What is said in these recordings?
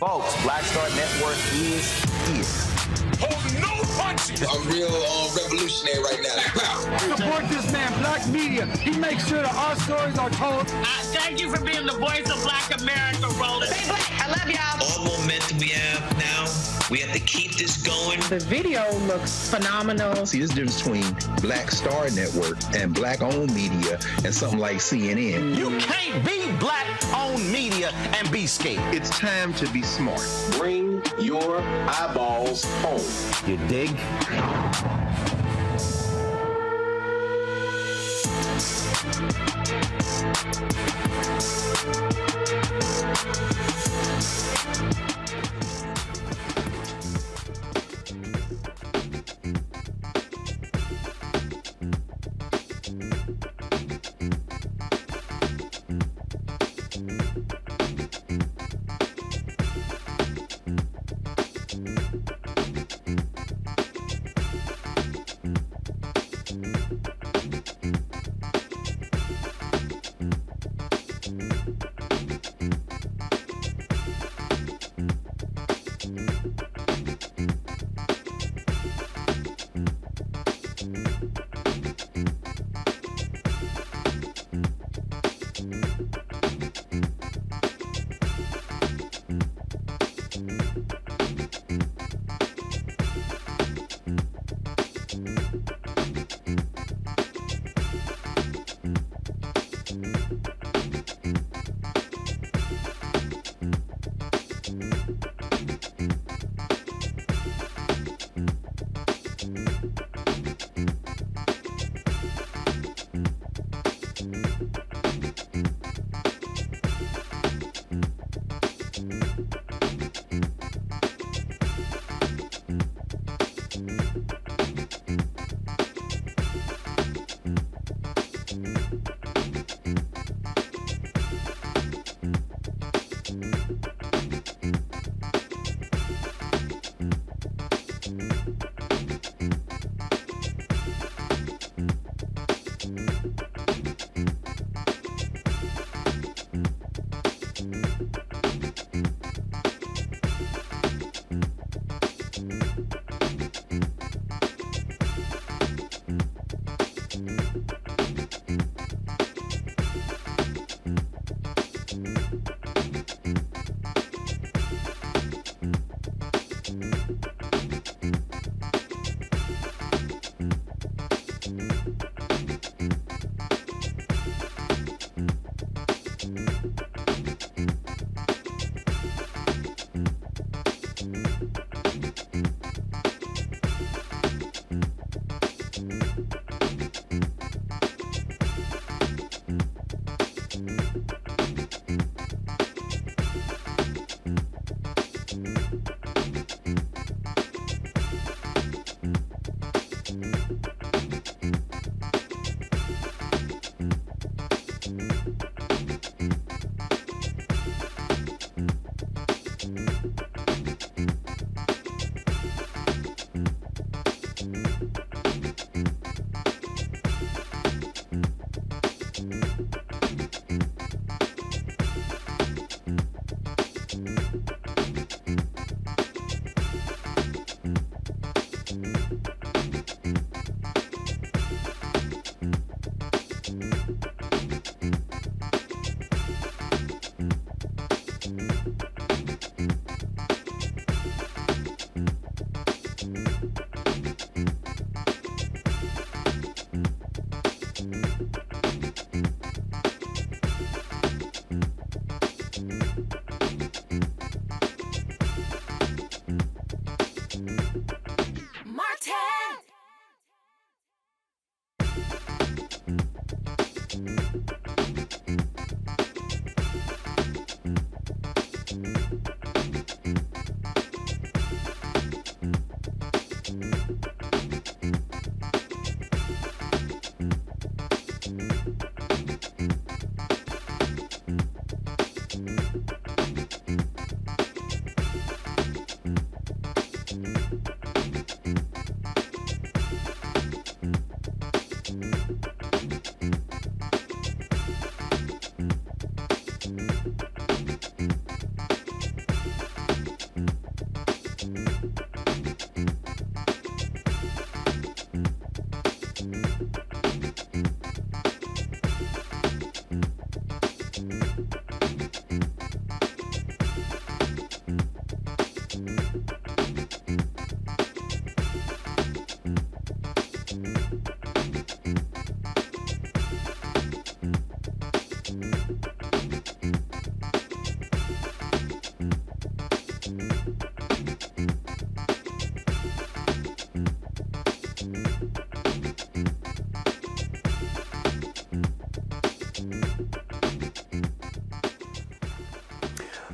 Folks, Black Star Network is here. Hold no punches! I'm real revolutionary right now. Support this man, Black Media. He makes sure that our stories are told. Thank you for being the voice of Black America, Roland. Stay black. I love y'all. All momentum we have now, we have to keep this going. The video looks phenomenal. See, there's a difference between Black Star Network and Black-owned media and something like CNN. You can't be Black-owned media and be scared. It's time to be smart. Bring your eyeballs home. You dig?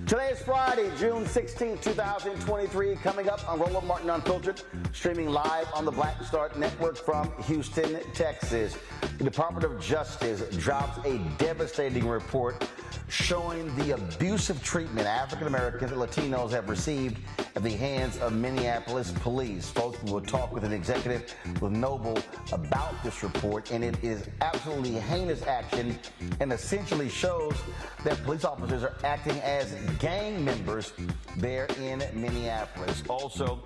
Today is Friday, June 16, 2023, coming up on Roland Martin Unfiltered, streaming live on the Black Start Network from Houston, Texas. The Department of Justice drops a devastating report showing the abusive treatment African Americans and Latinos have received at the hands of Minneapolis police. Folks, we will talk with an executive with Noble about this report, and it is absolutely heinous action and essentially shows that police officers are acting as gang members there in Minneapolis. Also,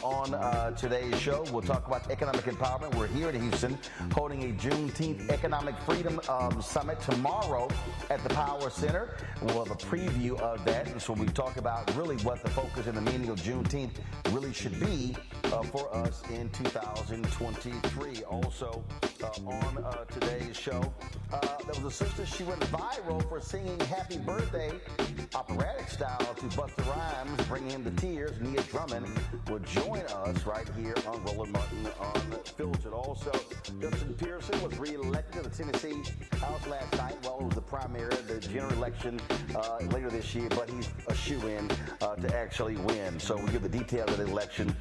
on today's show, we'll talk about economic empowerment. We're here in Houston holding a Juneteenth Economic Freedom Summit tomorrow at the Power Center. We'll have a preview of that, and so we talk about really what the focus and the meaning of Juneteenth really should be for us in 2023. Also, on today's show, there was a sister, she went viral for singing Happy Birthday operatic style to Busta Rhymes, bringing him to tears. Nia Drummond will join us right here on Roland Martin Unfiltered. Also, Justin Pearson was re-elected to the Tennessee House last night. Well, it was the primary, the general election later this year, but he's a shoo-in to actually win. So we'll give the details of the election.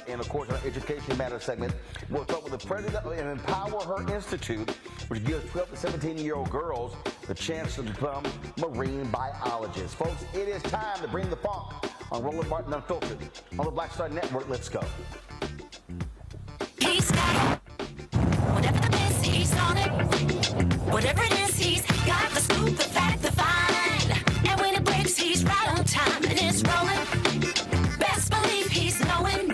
And of course, in our Education Matters segment, we'll talk with the president of EmpowHER Institute, which gives 12 to 17-year-old girls the chance to become marine biologists. Folks, it is time to bring the funk on Roland Martin Unfiltered on the Black Star Network. Let's go. He's got whatever the best, he's on it. Whatever it is, he's got the scoop, the fact, the find. And when it breaks, he's right on time and it's rolling. Best believe he's knowing.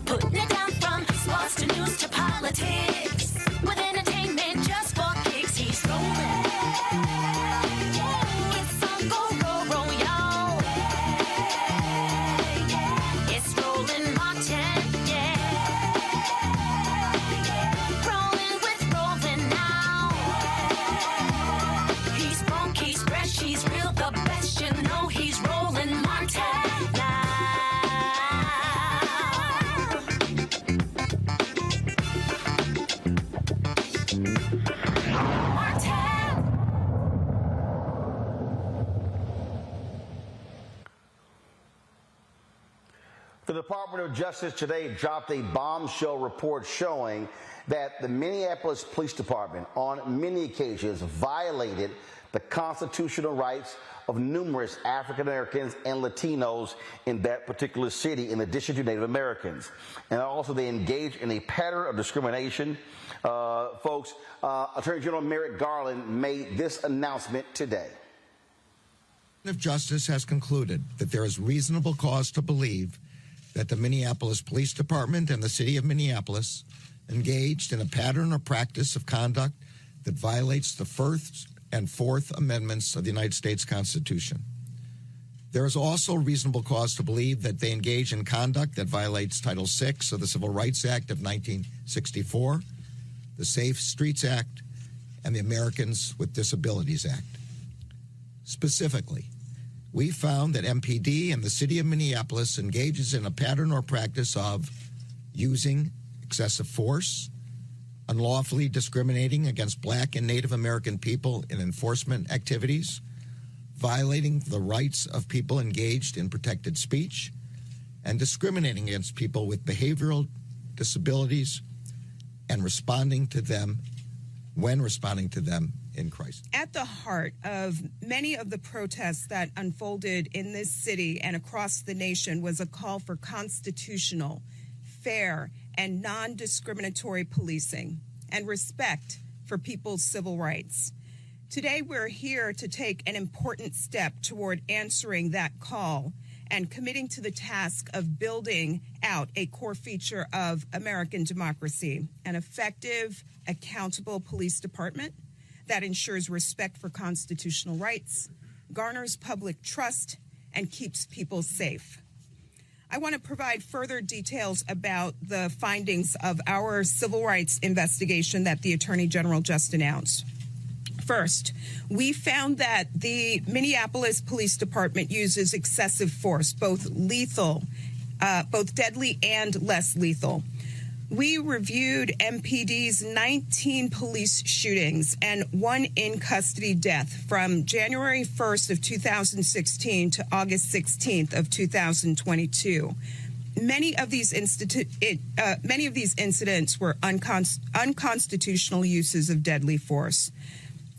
Putting it down from sports to news to politics. With entertainment just for kicks, he's rolling. It's on go, roll, y'all. It's Roland Martin, yeah. Rolling with Roland now. He's funky, he's fresh, he's real, the best, you know he's Roland Martin now. The Department of Justice today dropped a bombshell report showing that the Minneapolis Police Department on many occasions violated the constitutional rights of numerous African Americans and Latinos in that particular city, in addition to Native Americans. And also they engaged in a pattern of discrimination. Folks, Attorney General Merrick Garland made this announcement today. The Department of Justice has concluded that there is reasonable cause to believe that the Minneapolis Police Department and the City of Minneapolis engaged in a pattern or practice of conduct that violates the First and Fourth Amendments of the United States Constitution. There is also reasonable cause to believe that they engage in conduct that violates Title VI of the Civil Rights Act of 1964, the Safe Streets Act, and the Americans with Disabilities Act. Specifically, we found that MPD and the City of Minneapolis engages in a pattern or practice of using excessive force, unlawfully discriminating against Black and Native American people in enforcement activities, violating the rights of people engaged in protected speech, and discriminating against people with behavioral disabilities and responding to them in crisis. At the heart of many of the protests that unfolded in this city and across the nation was a call for constitutional, fair, and non-discriminatory policing and respect for people's civil rights. Today, we're here to take an important step toward answering that call and committing to the task of building out a core feature of American democracy, an effective, accountable police department that ensures respect for constitutional rights, garners public trust, and keeps people safe. I want to provide further details about the findings of our civil rights investigation that the Attorney General just announced. First, we found that the Minneapolis Police Department uses excessive force, both deadly and less lethal. We reviewed MPD's 19 police shootings and one in-custody death from January 1st of 2016 to August 16th of 2022. Many of these incidents were unconstitutional uses of deadly force.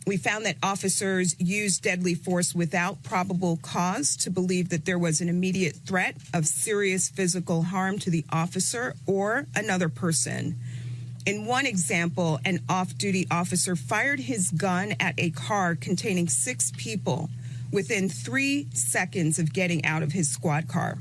We found that officers used deadly force without probable cause to believe that there was an immediate threat of serious physical harm to the officer or another person. In one example, an off-duty officer fired his gun at a car containing 6 people within 3 seconds of getting out of his squad car.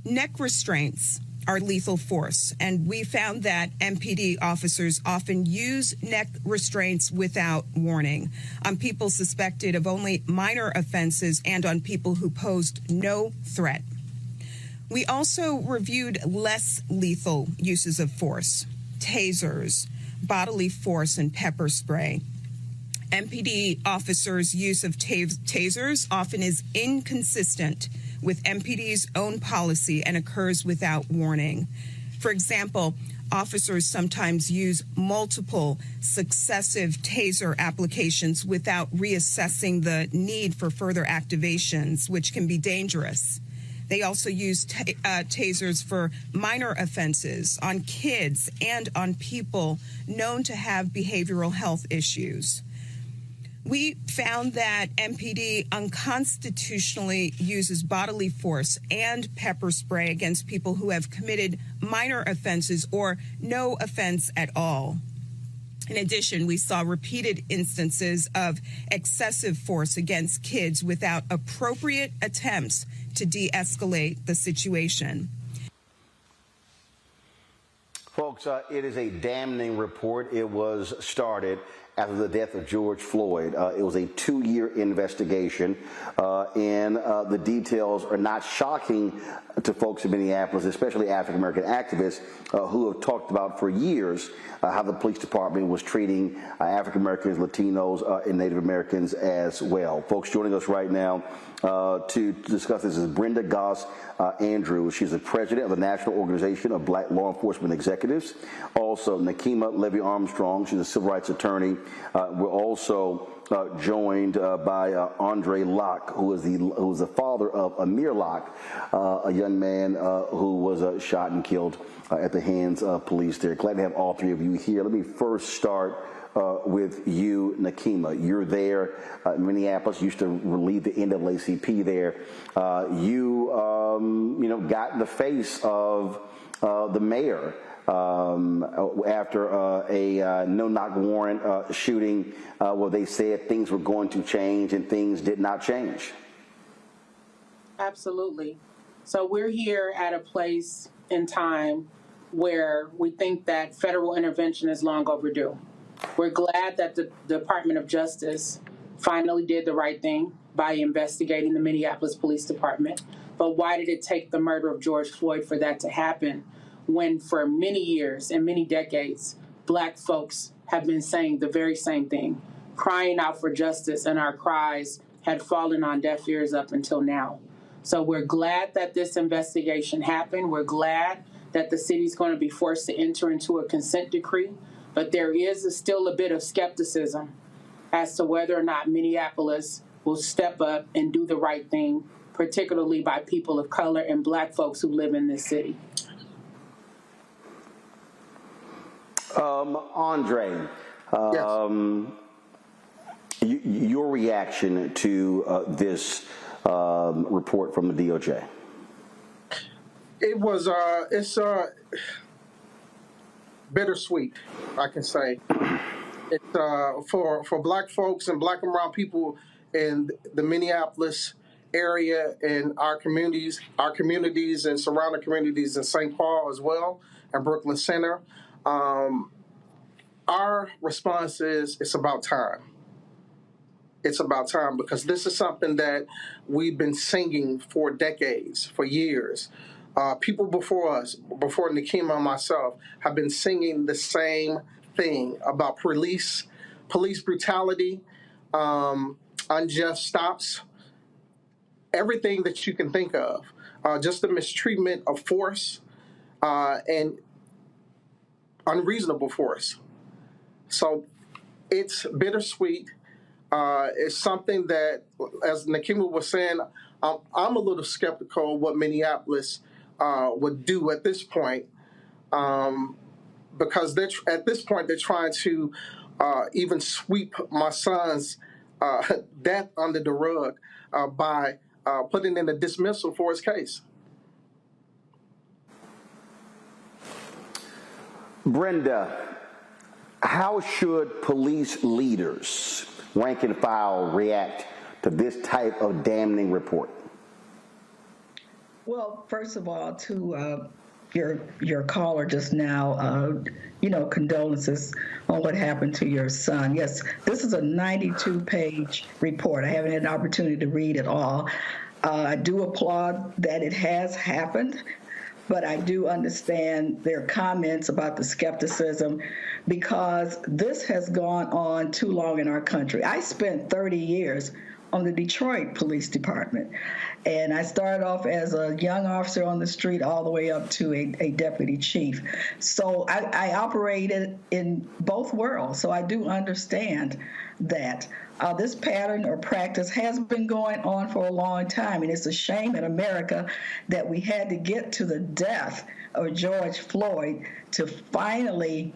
Neck restraints are lethal force, and we found that MPD officers often use neck restraints without warning on people suspected of only minor offenses and on people who posed no threat. We also reviewed less lethal uses of force, tasers, bodily force, and pepper spray. MPD officers' use of tasers often is inconsistent with MPD's own policy and occurs without warning. For example, officers sometimes use multiple successive taser applications without reassessing the need for further activations, which can be dangerous. They also use tasers for minor offenses on kids and on people known to have behavioral health issues. We found that MPD unconstitutionally uses bodily force and pepper spray against people who have committed minor offenses or no offense at all. In addition, we saw repeated instances of excessive force against kids without appropriate attempts to de-escalate the situation. Folks, it is a damning report. It was started after the death of George Floyd. It was a 2-year investigation, and the details are not shocking to folks in Minneapolis, especially African-American activists who have talked about for years how the police department was treating African-Americans, Latinos, and Native Americans as well. Folks joining us right now to discuss this is Brenda Goss Andrews. She's the president of the National Organization of Black Law Enforcement Executives. Also, Nakima Levy-Armstrong. She's a civil rights attorney. We're also joined by Andre Locke, who is the father of Amir Locke, a young man who was shot and killed at the hands of police there. Glad to have all three of you here. Let me first start with you, Nakima. You're there in Minneapolis. You used to relieve the NAACP there. You got in the face of the mayor after a no-knock warrant shooting where they said things were going to change and things did not change. Absolutely. So we're here at a place in time where we think that federal intervention is long overdue. We're glad that the Department of Justice finally did the right thing by investigating the Minneapolis Police Department. But why did it take the murder of George Floyd for that to happen when for many years and many decades, Black folks have been saying the very same thing, crying out for justice, and our cries had fallen on deaf ears up until now. So we're glad that this investigation happened. We're glad that the city's going to be forced to enter into a consent decree but there is still a bit of skepticism as to whether or not Minneapolis will step up and do the right thing, particularly by people of color and Black folks who live in this city. Andre, your reaction to this report from the DOJ? It's bittersweet, I can say. It's for Black folks and Black and brown people in the Minneapolis area and our communities and surrounding communities in St. Paul as well, and Brooklyn Center. Our response is it's about time. It's about time, because this is something that we've been singing for decades, for years. People before us, before Nikema and myself, have been singing the same thing about police brutality, unjust stops, everything that you can think of, just the mistreatment of force and unreasonable force. So it's bittersweet. It's something that, as Nikema was saying, I'm a little skeptical what Minneapolis would do at this point, because at this point they're trying to even sweep my son's death under the rug by putting in a dismissal for his case. Brenda, how should police leaders, rank and file, react to this type of damning report? Well, first of all, to your caller just now, condolences on what happened to your son. Yes, this is a 92-page report. I haven't had an opportunity to read it all. I do applaud that it has happened, but I do understand their comments about the skepticism, because this has gone on too long in our country. I spent 30 years on the Detroit Police Department, and I started off as a young officer on the street all the way up to a deputy chief. So I operated in both worlds, so I do understand that. This pattern or practice has been going on for a long time, and it's a shame in America that we had to get to the death of George Floyd to finally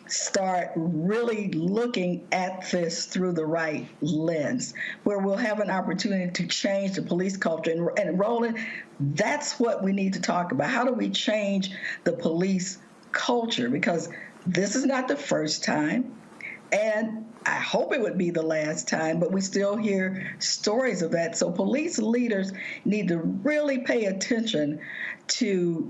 start really looking at this through the right lens, where we'll have an opportunity to change the police culture. And Roland, that's what we need to talk about. How do we change the police culture? Because this is not the first time, and I hope it would be the last time, but we still hear stories of that. So police leaders need to really pay attention to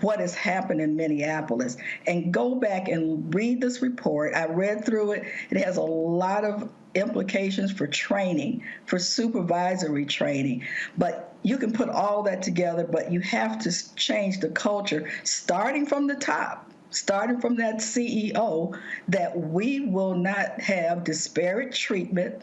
what has happened in Minneapolis and go back and read this report. I read through it. It has a lot of implications for training, for supervisory training. But you can put all that together, but you have to change the culture, starting from the top. Starting from that CEO, that we will not have disparate treatment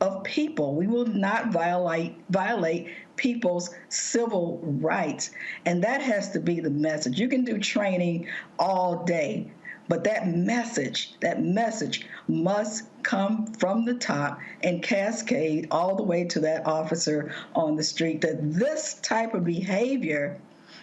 of people. We will not violate people's civil rights. And that has to be the message. You can do training all day, but that message must come from the top and cascade all the way to that officer on the street, that this type of behavior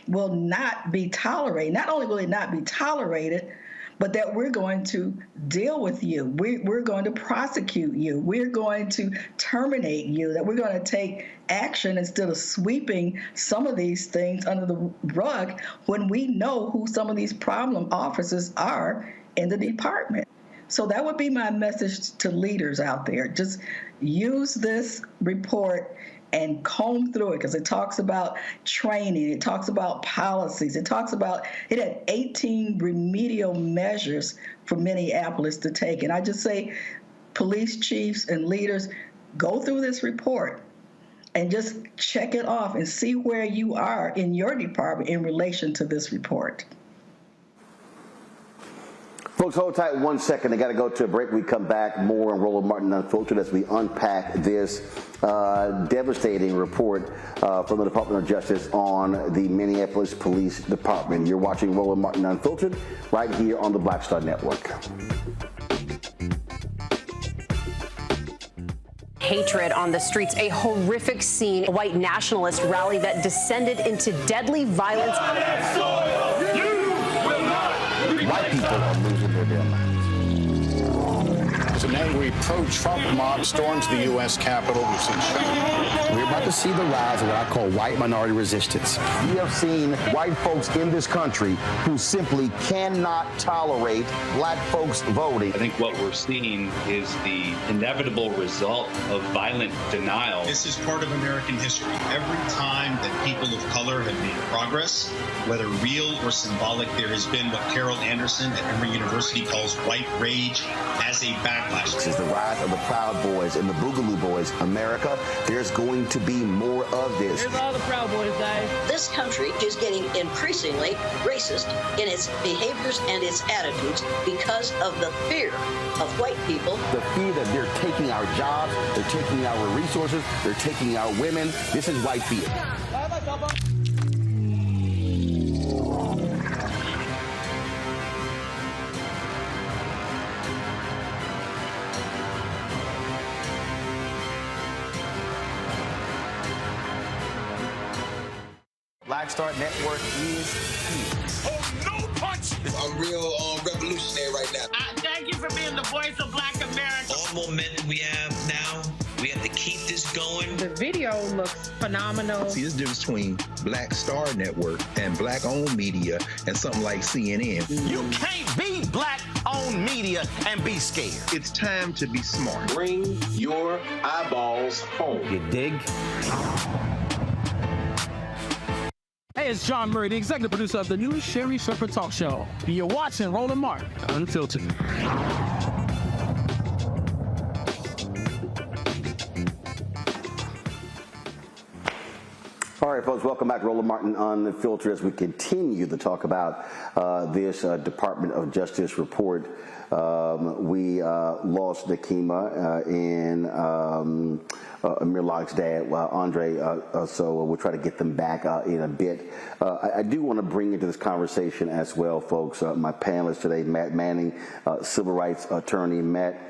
will not be tolerated. Not only will it not be tolerated, but that we're going to deal with you. We're going to prosecute you. We're going to terminate you, that we're going to take action instead of sweeping some of these things under the rug when we know who some of these problem officers are in the department. So that would be my message to leaders out there. Just use this report and comb through it, because it talks about training, it talks about policies, it had 18 remedial measures for Minneapolis to take. And I just say, police chiefs and leaders, go through this report and just check it off and see where you are in your department in relation to this report. Folks, hold tight 1 second. I got to go to a break. We come back more on Roland Martin Unfiltered as we unpack this devastating report from the Department of Justice on the Minneapolis Police Department. You're watching Roland Martin Unfiltered right here on the Black Star Network. Hatred on the streets, a horrific scene, a white nationalist rally that descended into deadly violence. White people are losing their damn minds. As an angry pro-Trump mob storms the U.S. Capitol, we've seen shooting. We're about to see the rise of what I call white minority resistance. We have seen white folks in this country who simply cannot tolerate black folks voting. I think what we're seeing is the inevitable result of violent denial. This is part of American history. Every time that people of color have made progress, whether real or symbolic, there has been what Carol Anderson at Emory University calls white rage as a backlash. This is the rise of the Proud Boys and the Boogaloo Boys. America, there's going to be more of this. Here's all the Proud Boys, guys. This country is getting increasingly racist in its behaviors and its attitudes because of the fear of white people. The fear that they're taking our jobs, they're taking our resources, they're taking our women. This is white fear. Black Star Network is here. Oh, no punch! I'm real revolutionary right now. Thank you for being the voice of Black America. All momentum we have now, we have to keep this going. The video looks phenomenal. See, there's a difference between Black Star Network and black-owned media and something like CNN. You can't be black-owned media and be scared. It's time to be smart. Bring your eyeballs home. You dig? Hey, it's John Murray, the executive producer of the new Sherry Shepherd Talk Show. You're watching Roland Martin Unfiltered. All right, folks, welcome back to Roland Martin Unfiltered as we continue to talk about this Department of Justice report. We lost Nakima and Amir Locke's dad, Andre, so we'll try to get them back in a bit. I do want to bring into this conversation as well, folks, my panelist today, Matt Manning, civil rights attorney. Matt,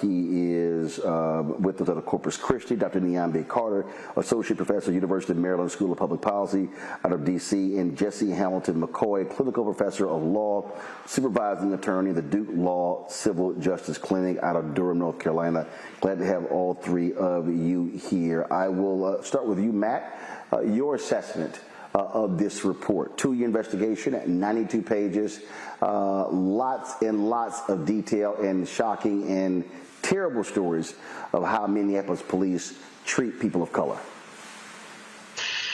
he is with us at Corpus Christi. Dr. Nia Carter, associate professor, University of Maryland School of Public Policy out of D.C., and Jesse Hamilton McCoy, clinical professor of law, supervising attorney, the Duke Law Civil Justice Clinic out of Durham, North Carolina. Glad to have all three of you here. I will start with you, Matt. Your assessment of this report. 2-year investigation, 92 pages, lots and lots of detail and shocking and terrible stories of how Minneapolis police treat people of color.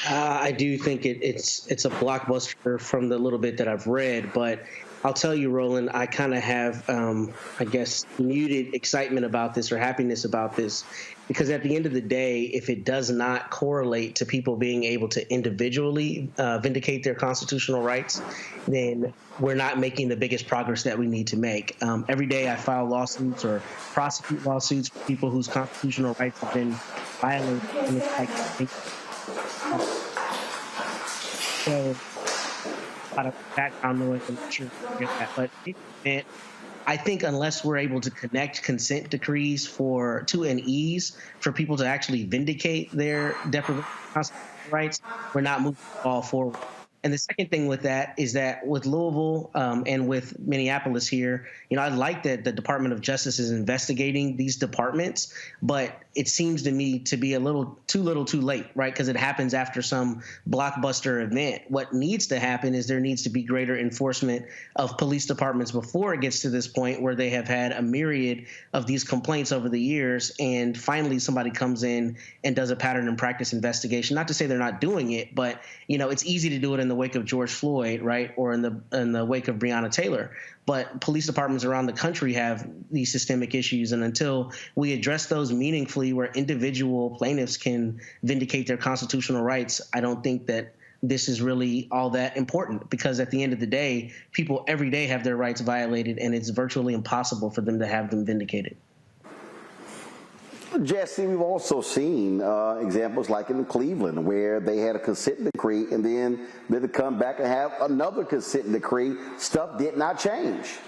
I do think it's a blockbuster from the little bit that I've read, but I'll tell you, Roland, I kind of have, I guess, muted excitement about this or happiness about this, because at the end of the day, if it does not correlate to people being able to individually vindicate their constitutional rights, then we're not making the biggest progress that we need to make. Every day I file lawsuits or prosecute lawsuits for people whose constitutional rights have been violated. And it's like, so, a lot of background noise, I'm not sure if you get that, but I think unless we're able to connect consent decrees to an ease for people to actually vindicate their deprivation of constitutional rights, we're not moving the ball forward. And the second thing with that is that with Louisville and with Minneapolis here, I like that the Department of Justice is investigating these departments, but it seems to me to be a little too late, right? Because it happens after some blockbuster event. What needs to happen is there needs to be greater enforcement of police departments before it gets to this point where they have had a myriad of these complaints over the years, and finally somebody comes in and does a pattern and practice investigation. Not to say they're not doing it, but it's easy to do it in the wake of George Floyd, right, or in the wake of Breonna Taylor. But police departments around the country have these systemic issues, and until we address those meaningfully where individual plaintiffs can vindicate their constitutional rights, I don't think that this is really all that important, because at the end of the day, people every day have their rights violated, and it's virtually impossible for them to have them vindicated. Jesse, we've also seen examples like in Cleveland where they had a consent decree and then they had to come back and have another consent decree. Stuff did not change.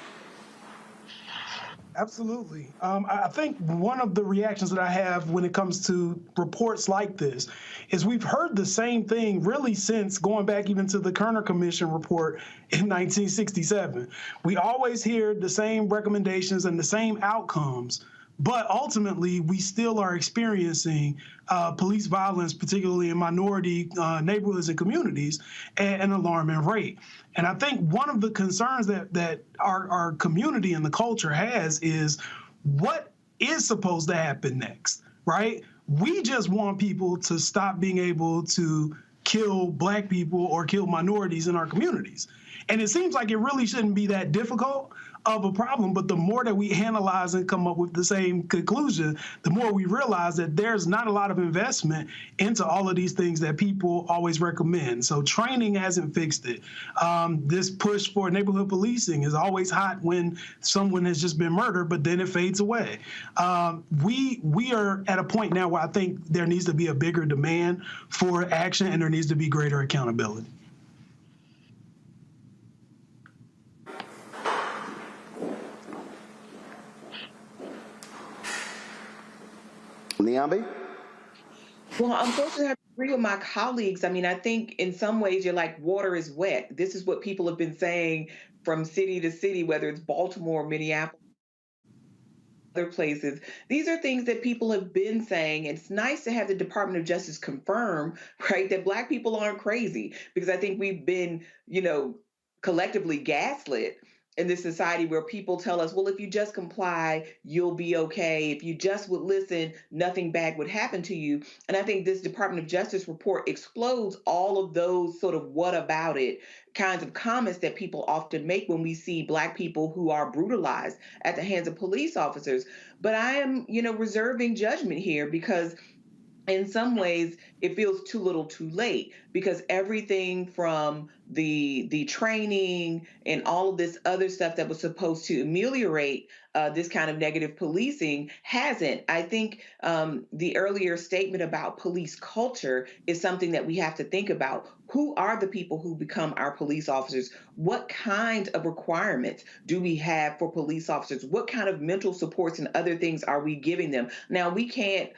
Absolutely. I think one of the reactions that I have when it comes to reports like this is we've heard the same thing really since going back even to the Kerner Commission report in 1967. We always hear the same recommendations and the same outcomes, but ultimately we still are experiencing police violence, particularly in minority neighborhoods and communities, at an alarming rate. And I think one of the concerns that our community and the culture has is what is supposed to happen next, right? We just want people to stop being able to kill Black people or kill minorities in our communities. And it seems like it really shouldn't be that difficult of a problem, but the more that we analyze and come up with the same conclusion, the more we realize that there's not a lot of investment into all of these things that people always recommend. So training hasn't fixed it. This push for neighborhood policing is always hot when someone has just been murdered, but then it fades away. We are at a point now where I think there needs to be a bigger demand for action and there needs to be greater accountability. Niambi? Well, unfortunately, I agree with my colleagues. I mean, I think in some ways you're like, water is wet. This is what people have been saying from city to city, whether it's Baltimore, Minneapolis, other places. These are things that people have been saying. It's nice to have the Department of Justice confirm, right, that Black people aren't crazy, because I think we've been, collectively gaslit in this society where people tell us, well, if you just comply, you'll be okay. If you just would listen, nothing bad would happen to you. And I think this Department of Justice report explodes all of those sort of what about it kinds of comments that people often make when we see Black people who are brutalized at the hands of police officers. But I am, reserving judgment here, because in some ways, it feels too little too late, because everything from the training and all of this other stuff that was supposed to ameliorate this kind of negative policing hasn't. I think the earlier statement about police culture is something that we have to think about. Who are the people who become our police officers? What kind of requirements do we have for police officers? What kind of mental supports and other things are we giving them? Now, we can't,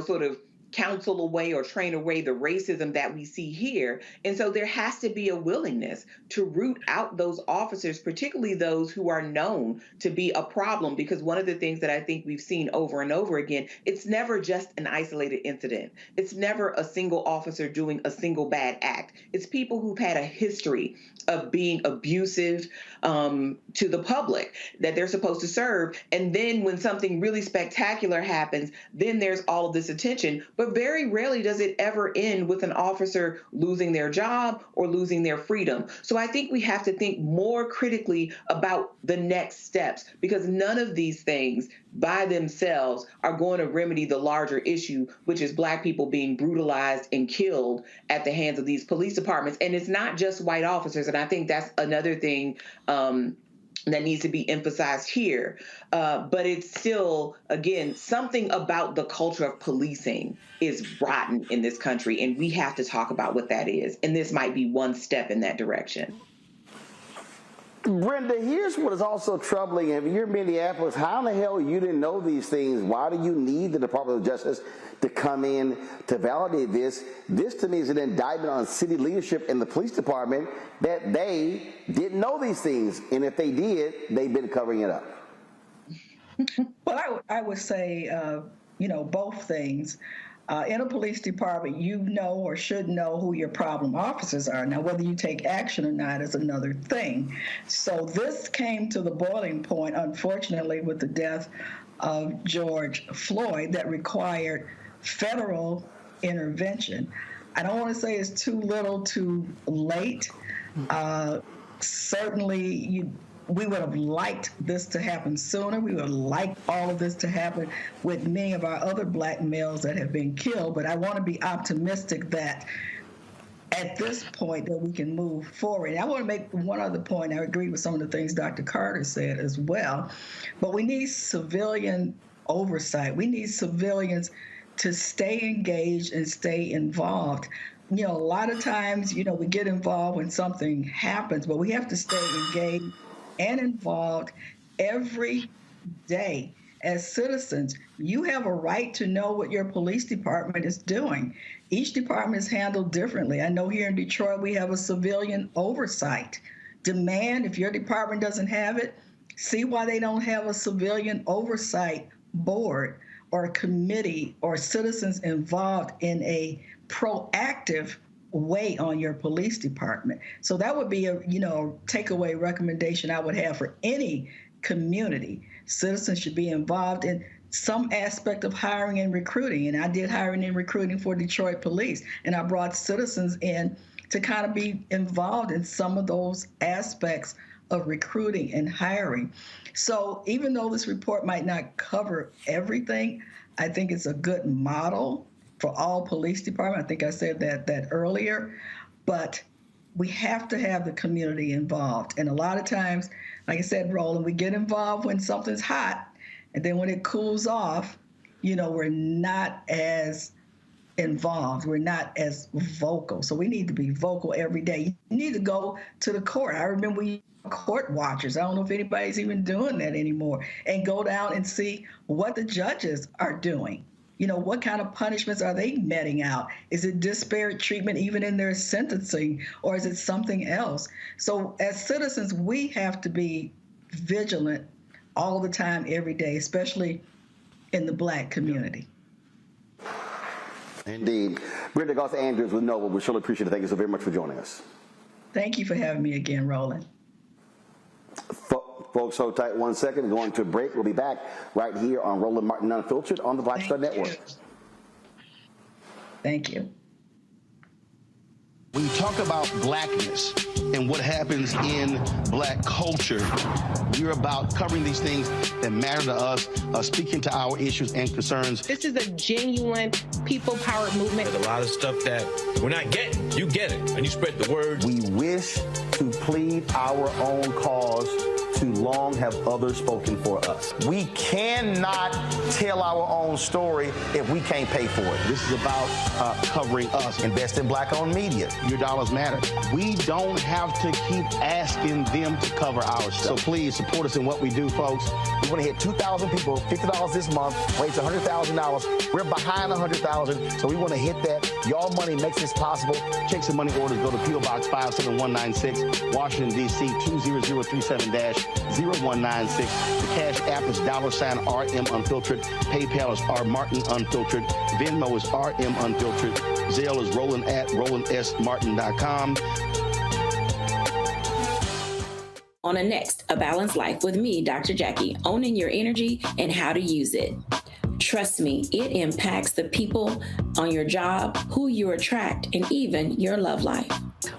sort of counsel away or train away the racism that we see here. And so there has to be a willingness to root out those officers, particularly those who are known to be a problem, because one of the things that I think we've seen over and over again, it's never just an isolated incident. It's never a single officer doing a single bad act. It's people who've had a history of being abusive to the public that they're supposed to serve. And then when something really spectacular happens, then there's all of this attention. But very rarely does it ever end with an officer losing their job or losing their freedom. So I think we have to think more critically about the next steps, because none of these things by themselves are going to remedy the larger issue, which is Black people being brutalized and killed at the hands of these police departments. And it's not just white officers. And I think that's another thing that needs to be emphasized here. But it's still, again, something about the culture of policing is rotten in this country, and we have to talk about what that is. And this might be one step in that direction. Brenda, here's what is also troubling. If you're in Minneapolis, how in the hell you didn't know these things? Why do you need the Department of Justice to come in to validate this? This, to me, is an indictment on city leadership and the police department that they didn't know these things. And if they did, they've been covering it up. Well, I would say, both things. In a police department, you know or should know who your problem officers are. Now, whether you take action or not is another thing. So this came to the boiling point, unfortunately, with the death of George Floyd that required federal intervention. I don't want to say it's too little too late. Certainly, we would have liked this to happen sooner. We would have liked all of this to happen with many of our other Black males that have been killed. But I want to be optimistic that at this point that we can move forward. And I want to make one other point. I agree with some of the things Dr. Carter said as well, but we need civilian oversight. We need civilians to stay engaged and stay involved. A lot of times, we get involved when something happens, but we have to stay engaged and involved every day. As citizens, you have a right to know what your police department is doing. Each department is handled differently. I know here in Detroit, we have a civilian oversight. Demand, if your department doesn't have it, see why they don't have a civilian oversight board or a committee or citizens involved in a proactive way on your police department. So that would be a, takeaway recommendation I would have for any community. Citizens should be involved in some aspect of hiring and recruiting. And I did hiring and recruiting for Detroit Police. And I brought citizens in to kind of be involved in some of those aspects of recruiting and hiring. So even though this report might not cover everything, I think it's a good model for all police departments. I think I said that earlier. But we have to have the community involved. And a lot of times, like I said, Roland, we get involved when something's hot, and then when it cools off, we're not as involved. We're not as vocal. So we need to be vocal every day. You need to go to the court. I remember we were court watchers. I don't know if anybody's even doing that anymore. And go down and see what the judges are doing. What kind of punishments are they meting out? Is it disparate treatment even in their sentencing, or is it something else? So as citizens, we have to be vigilant all the time, every day, especially in the Black community. Indeed. Brenda Goss-Andrews with NOVA, we surely appreciate it. Thank you so very much for joining us. Thank you for having me again, Roland. Folks, hold tight 1 second. Going to a break. We'll be back right here on Roland Martin Unfiltered on the Black Star Network. Thank you. When you talk about blackness and what happens in Black culture, we're about covering these things that matter to us, speaking to our issues and concerns. This is a genuine people-powered movement. There's a lot of stuff that we're not getting. You get it, and you spread the word. We wish to plead our own cause. Too long have others spoken for us. We cannot tell our own story if we can't pay for it. This is about covering us. Invest in Black-owned media. Your dollars matter. We don't have to keep asking them to cover our stuff. So please support us in what we do, folks. We want to hit 2,000 people, $50 this month, raise $100,000. We're behind $100,000, so we want to hit that. Y'all money makes this possible. Checks and money orders go to P.O. Box 57196, Washington, D.C. 20037-0196. The Cash App is $RM Unfiltered. PayPal is R Martin Unfiltered. Venmo is RM Unfiltered. Zelle is Roland at RolandSMartin.com. On a next, A Balanced Life with me, Dr. Jackie, owning your energy and how to use it. Trust me, it impacts the people on your job, who you attract, and even your love life.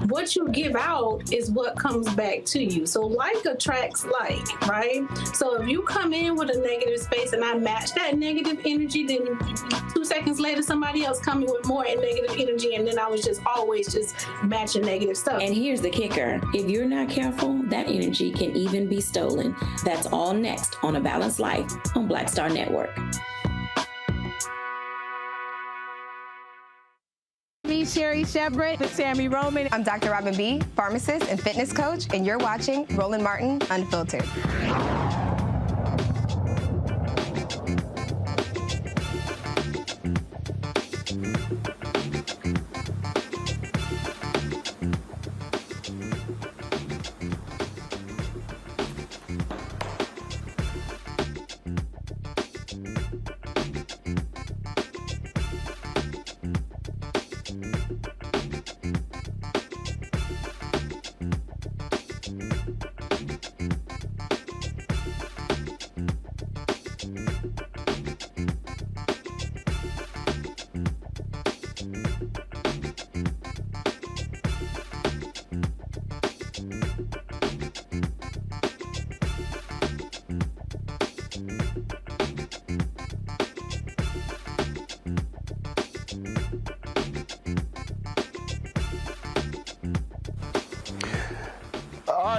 What you give out is what comes back to you. So like attracts like, right? So if you come in with a negative space and I match that negative energy, then 2 seconds later, somebody else come in with more negative energy, and then I was just always just matching negative stuff. And here's the kicker. If you're not careful, that energy can even be stolen. That's all next on A Balanced Life on Black Star Network. Me, Sherry Shepard with Sammy Roman. I'm Dr. Robin B., pharmacist and fitness coach, and you're watching Roland Martin Unfiltered.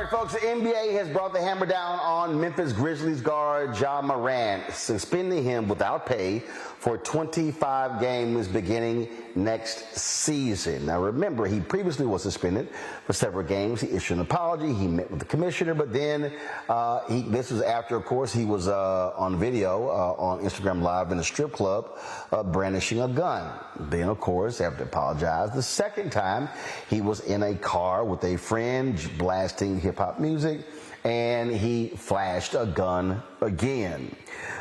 folks, the NBA has brought the hammer down on Memphis Grizzlies guard JA Morant, suspending him without pay for 25 games beginning next season. Now, remember, he previously was suspended for several games. He issued an apology. He met with the commissioner, but then this was after, of course, he was on video on Instagram Live in a strip club brandishing a gun. Then, of course, after apologized the second time, he was in a car with a friend blasting hip-hop music, and he flashed a gun again.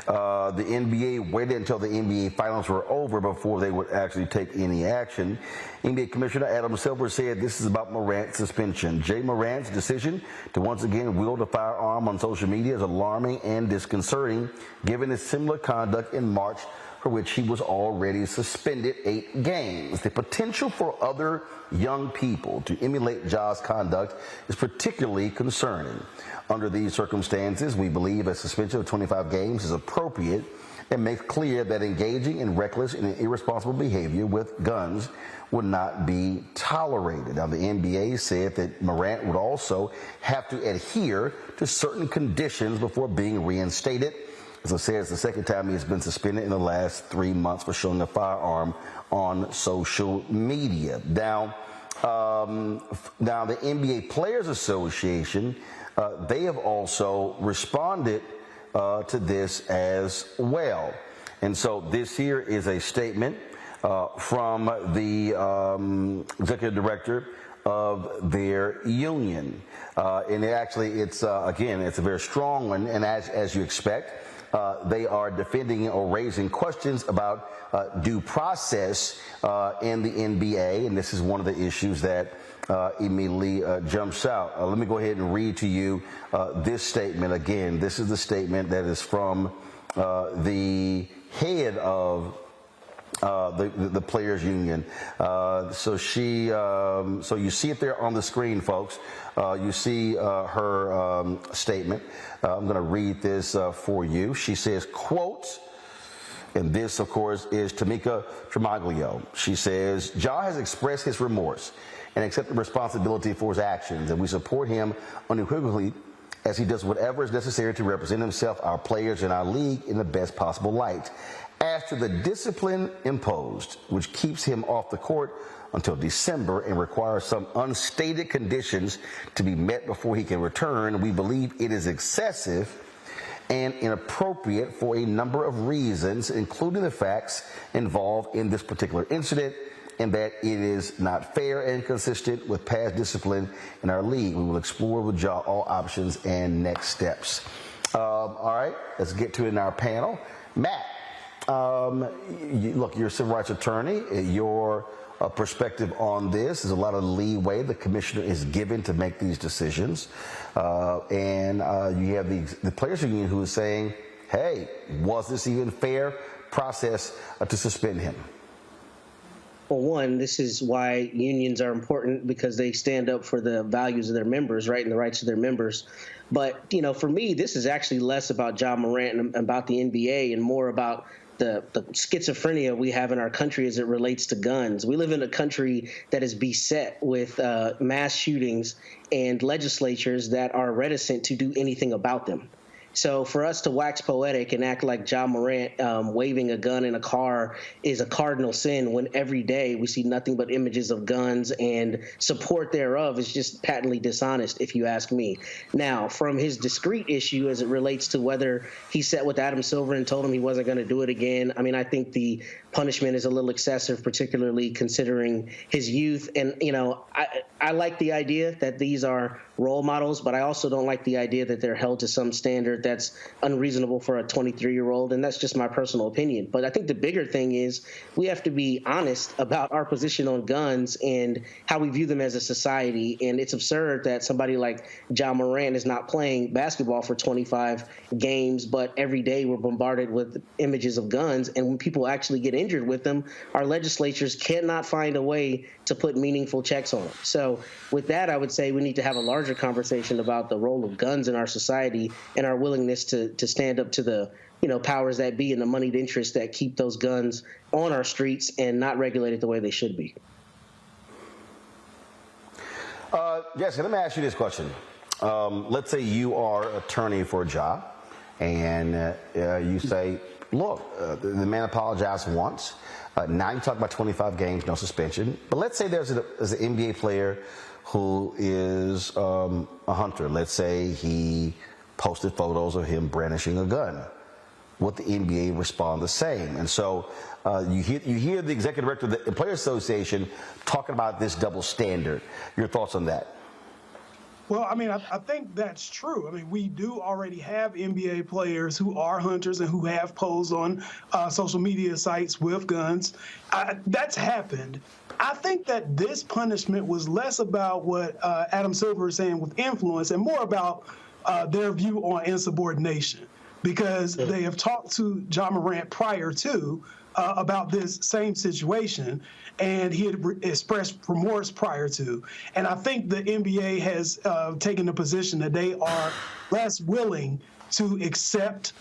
The NBA waited until the NBA finals were over before they would actually take any action. NBA Commissioner Adam Silver said this is about Morant's suspension. JA Morant's decision to once again wield a firearm on social media is alarming and disconcerting, given his similar conduct in March, for which he was already suspended 8 games. The potential for other young people to emulate JA's conduct is particularly concerning. Under these circumstances, we believe a suspension of 25 games is appropriate and makes clear that engaging in reckless and irresponsible behavior with guns would not be tolerated. Now, the NBA said that Morant would also have to adhere to certain conditions before being reinstated. As I said, it's the second time he has been suspended in the last 3 months for showing a firearm on social media. Now, the NBA Players Association, they have also responded to this as well. And so this here is a statement from the executive director of their union. And it's again, it's a very strong one. And as you expect, they are defending or raising questions about due process in the NBA. And this is one of the issues that immediately jumps out. Let me go ahead and read to you this statement. Again, this is the statement that is from the head of the players union. So you see it there on the screen, folks. You see her statement. I'm going to read this for you. She says, quote, and this, of course, is Tamika Tremaglio. She says, JA has expressed his remorse and accepted responsibility for his actions, and we support him unequivocally as he does whatever is necessary to represent himself, our players, and our league in the best possible light. As to the discipline imposed, which keeps him off the court until December and requires some unstated conditions to be met before he can return, we believe it is excessive and inappropriate for a number of reasons, including the facts involved in this particular incident, and that it is not fair and consistent with past discipline in our league. We will explore with JA all options and next steps. All right, let's get to it in our panel. Matt, look, you're a civil rights attorney. Your perspective on this is a lot of leeway the commissioner is given to make these decisions. And you have the players union who is saying, hey, was this even fair process to suspend him? Well, one, this is why unions are important, because they stand up for the values of their members, right, and the rights of their members. But, you know, for me, this is actually less about JA Morant and about the NBA and more about the schizophrenia we have in our country as it relates to guns. We live in a country that is beset with mass shootings and legislatures that are reticent to do anything about them. So for us to wax poetic and act like JA Morant waving a gun in a car is a cardinal sin, when every day we see nothing but images of guns and support thereof is just patently dishonest, if you ask me. Now, from his discrete issue as it relates to whether he sat with Adam Silver and told him he wasn't going to do it again, I mean, I think the punishment is a little excessive, particularly considering his youth. And, you know, I like the idea that these are role models, but I also don't like the idea that they're held to some standard that's unreasonable for a 23-year-old, and that's just my personal opinion. But I think the bigger thing is we have to be honest about our position on guns and how we view them as a society. And it's absurd that somebody like JA Morant is not playing basketball for 25 games, but every day we're bombarded with images of guns. And when people actually get injured with them, our legislatures cannot find a way to put meaningful checks on them. So with that, I would say we need to have a larger conversation about the role of guns in our society and our willingness to stand up to the, you know, powers that be and the moneyed interests that keep those guns on our streets and not regulated the way they should be. Jessica, let me ask you this question. let's say you are an attorney for a job, and you say, look, the man apologized once. Now you talk about 25 games, no suspension. But let's say there's an NBA player who is a hunter. Let's say he posted photos of him brandishing a gun. Would the NBA respond the same? And so you hear the executive director of the Players Association talking about this double standard. Your thoughts on that? Well, I mean, I think that's true. I mean, we do already have NBA players who are hunters and who have posed on social media sites with guns. That's happened. I think that this punishment was less about what Adam Silver is saying with influence and more about their view on insubordination, because they have talked to Ja Morant prior to about this same situation, and he had expressed remorse prior to. And I think the NBA has taken the position that they are less willing to accept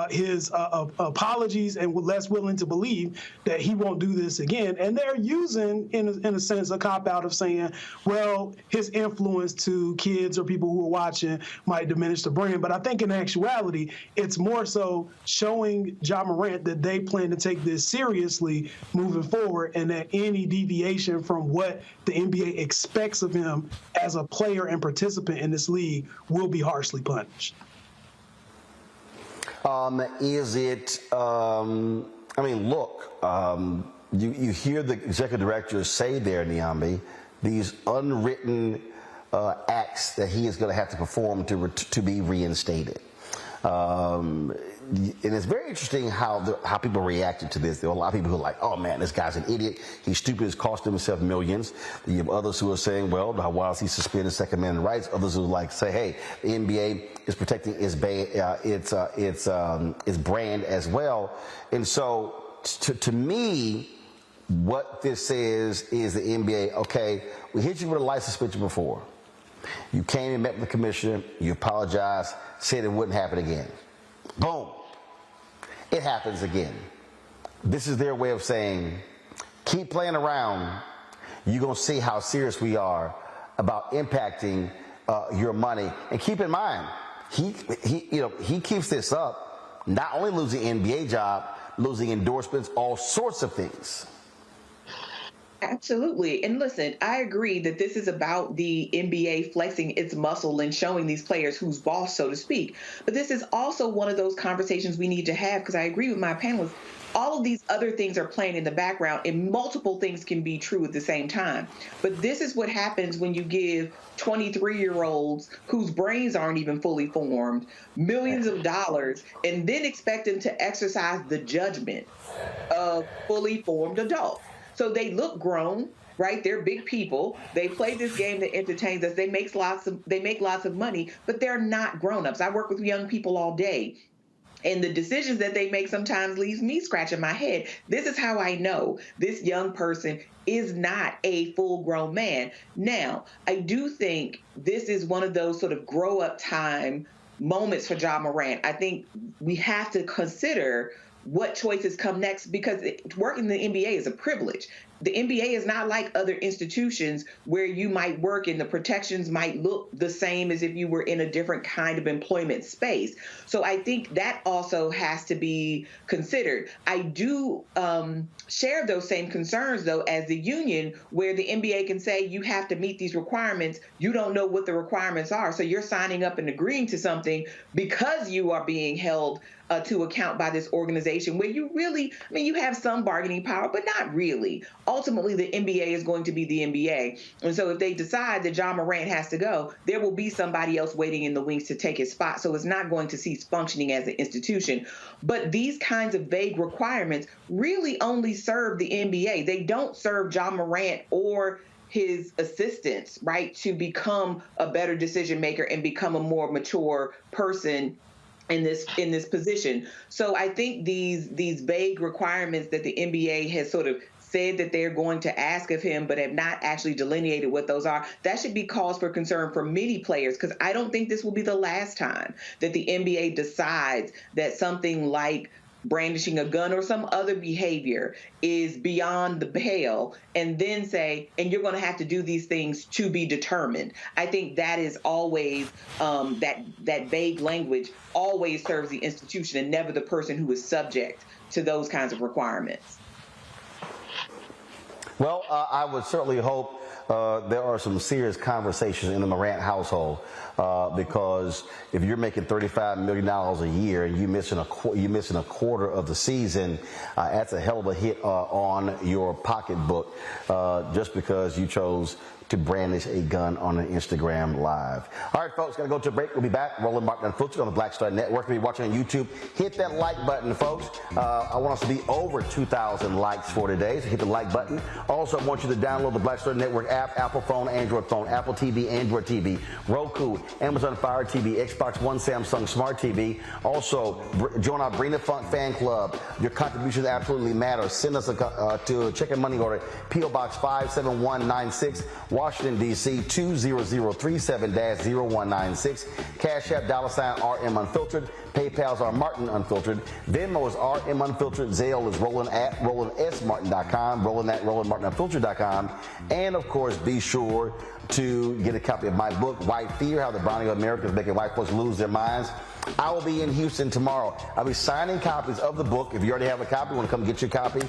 his apologies and less willing to believe that he won't do this again. And they're using, in a sense, a cop-out of saying, well, his influence to kids or people who are watching might diminish the brand. But I think in actuality, it's more so showing Ja Morant that they plan to take this seriously moving forward, and that any deviation from what the NBA expects of him as a player and participant in this league will be harshly punished. Is it, I mean, look, you hear the executive director say there, Niambi, these unwritten acts that he is going to have to perform to be reinstated. And it's very interesting how people reacted to this. There are a lot of people who are like, oh man, this guy's an idiot. He's stupid. It's cost himself millions. You have others who are saying, well, why is he suspending Second Amendment rights? Others who like say, hey, the NBA is protecting its brand as well. And so to me, what this is the NBA, okay, we hit you with a light suspension before. You came and met with the commissioner, you apologized, said it wouldn't happen again. Boom. It happens again. This is their way of saying, keep playing around. You're going to see how serious we are about impacting your money. And keep in mind, he keeps this up, not only losing NBA job, losing endorsements, all sorts of things. Absolutely. And listen, I agree that this is about the NBA flexing its muscle and showing these players who's boss, so to speak. But this is also one of those conversations we need to have, because I agree with my panelists. All of these other things are playing in the background, and multiple things can be true at the same time. But this is what happens when you give 23-year-olds whose brains aren't even fully formed millions of dollars and then expect them to exercise the judgment of fully formed adults. So they look grown, right? They're big people. They play this game that entertains us. They make lots of money, but they're not grown-ups. I work with young people all day, and the decisions that they make sometimes leaves me scratching my head. This is how I know this young person is not a full-grown man. Now, I do think this is one of those sort of grow-up time moments for Ja Morant. I think we have to consider what choices come next, because working in the NBA is a privilege. The NBA is not like other institutions where you might work and the protections might look the same as if you were in a different kind of employment space. So I think that also has to be considered. I do share those same concerns, though, as the union, where the NBA can say you have to meet these requirements. You don't know what the requirements are. So you're signing up and agreeing to something because you are being held to account by this organization where you really, I mean, you have some bargaining power, but not really. Ultimately, the NBA is going to be the NBA. And so if they decide that Ja Morant has to go, there will be somebody else waiting in the wings to take his spot. So it's not going to cease functioning as an institution. But these kinds of vague requirements really only serve the NBA. They don't serve Ja Morant or his assistants, right, to become a better decision maker and become a more mature person in this position. So I think these vague requirements that the NBA has sort of said that they're going to ask of him, but have not actually delineated what those are, that should be cause for concern for many players, because I don't think this will be the last time that the NBA decides that something like brandishing a gun or some other behavior is beyond the pale, and then say, and you're going to have to do these things to be determined. I think that is always, that vague language always serves the institution and never the person who is subject to those kinds of requirements. Well, I would certainly hope there are some serious conversations in the Morant household, because if you're making $35 million a year and you're missing a quarter of the season, that's a hell of a hit on your pocketbook, just because you chose to brandish a gun on an Instagram Live. All right, folks, gonna go to a break. We'll be back. Roland Martin Unfiltered on the Black Star Network. If you're watching on YouTube, hit that like button, folks. I want us to be over 2,000 likes for today, so hit the like button. Also, I want you to download the Black Star Network app, Apple phone, Android phone, Apple TV, Android TV, Roku, Amazon Fire TV, Xbox One, Samsung Smart TV. Also, join our Bring the Funk fan club. Your contributions absolutely matter. Send us to check and money order, P.O. Box 57196. Washington, D.C. 20037-0196. Cash App $RM Unfiltered. PayPal's R Martin Unfiltered. Venmo is RM Unfiltered. Zelle is Roland at RolandSMartin.com. Roland at RolandMartinUnfiltered.com. And of course, be sure to get a copy of my book, White Fear: How the Browning of America is Making White Folks Lose Their Minds. I will be in Houston tomorrow. I'll be signing copies of the book. If you already have a copy, want to come get your copy,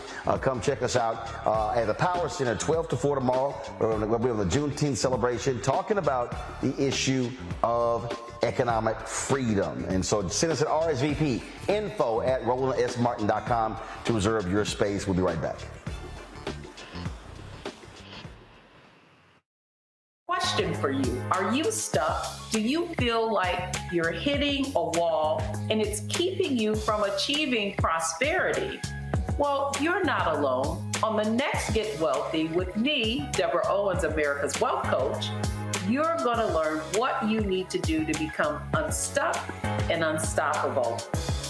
come check us out at the Power Center, 12 to 4 tomorrow. We're going to be on the Juneteenth celebration, talking about the issue of economic freedom. And so send us an RSVP, info@RolandSMartin.com to reserve your space. We'll be right back. Question for you. Are you stuck? Do you feel like you're hitting a wall and it's keeping you from achieving prosperity? Well, you're not alone. On the next Get Wealthy with me, Deborah Owens, America's Wealth Coach, you're going to learn what you need to do to become unstuck and unstoppable.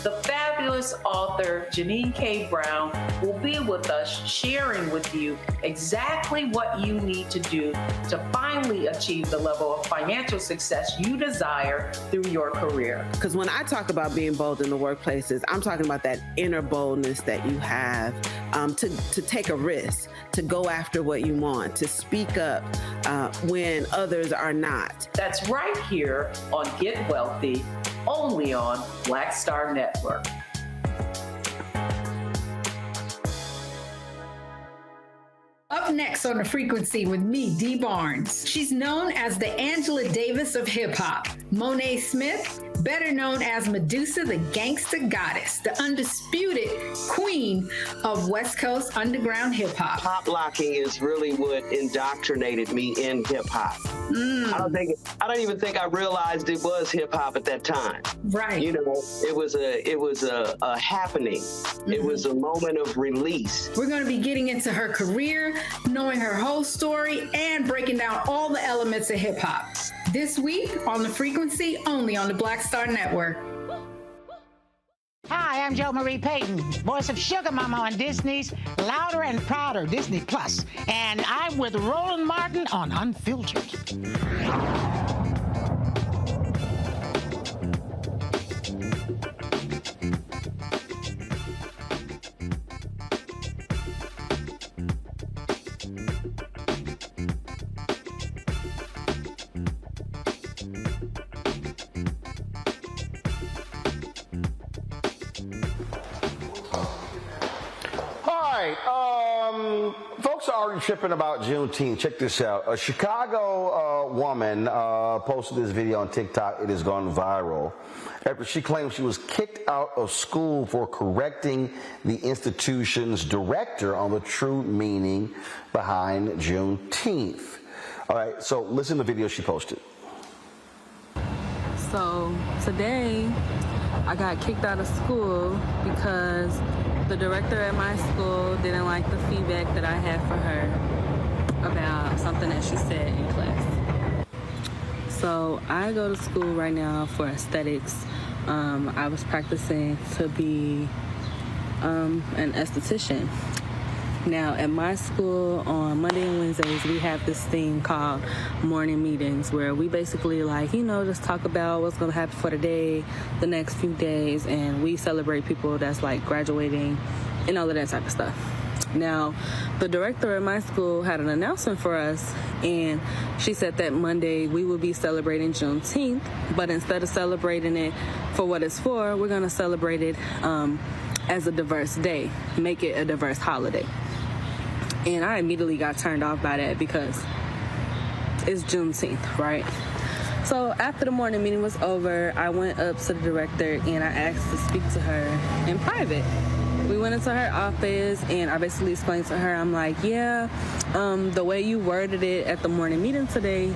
The fabulous author Janine K. Brown will be with us, sharing with you exactly what you need to do to finally achieve the level of financial success you desire through your career. Because when I talk about being bold in the workplaces, I'm talking about that inner boldness that you have to take a risk, to go after what you want, to speak up when others are not. That's right here on Get Wealthy, only on Black Star Network. Up next on The Frequency with me, Dee Barnes. She's known as the Angela Davis of hip-hop. Monet Smith, better known as Medusa, the gangsta goddess, the undisputed queen of West Coast underground hip-hop. Pop locking is really what indoctrinated me in hip-hop. I don't even think I realized it was hip-hop at that time. Right. You know, it was a happening. Mm-hmm. It was a moment of release. We're going to be getting into her career, knowing her whole story, and breaking down all the elements of hip-hop. This week on The Frequency, only on the Black Star Network. Hi, I'm Jo Marie Payton, voice of Sugar Mama on Disney's Louder and Prouder Disney Plus, and I'm with Roland Martin on Unfiltered. Folks are already tripping about Juneteenth. Check this out. A Chicago woman posted this video on TikTok. It has gone viral after she claimed she was kicked out of school for correcting the institution's director on the true meaning behind Juneteenth. All right, so listen to the video she posted. So today, I got kicked out of school because the director at my school didn't like the feedback that I had for her about something that she said in class. So I go to school right now for aesthetics. I was practicing to be an esthetician. Now, at my school on Monday and Wednesdays, we have this thing called morning meetings where we basically just talk about what's going to happen for the day, the next few days, and we celebrate people that's graduating and all of that type of stuff. Now, the director at my school had an announcement for us, and she said that Monday we will be celebrating Juneteenth, but instead of celebrating it for what it's for, we're going to celebrate it as a diverse day, make it a diverse holiday. And I immediately got turned off by that because it's Juneteenth, right? So after the morning meeting was over, I went up to the director and I asked to speak to her in private. We went into her office and I basically explained to her, I'm like, the way you worded it at the morning meeting today,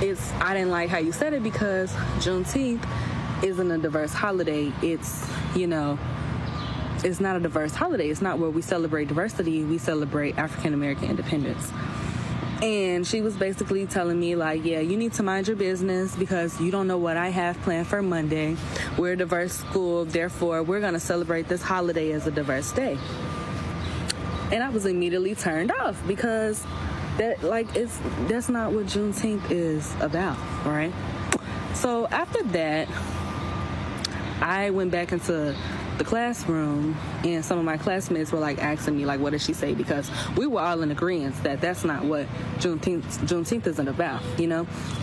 I didn't like how you said it because Juneteenth isn't a diverse holiday. It's not a diverse holiday. It's not where we celebrate diversity. We celebrate African American independence. And she was basically telling me you need to mind your business because you don't know what I have planned for Monday. We're a diverse school, therefore we're going to celebrate this holiday as a diverse day. And I was immediately turned off because that's not what Juneteenth is about, right? So after that, I went back into the classroom and some of my classmates were asking me what did she say, because we were all in agreement that that's not what Juneteenth isn't about.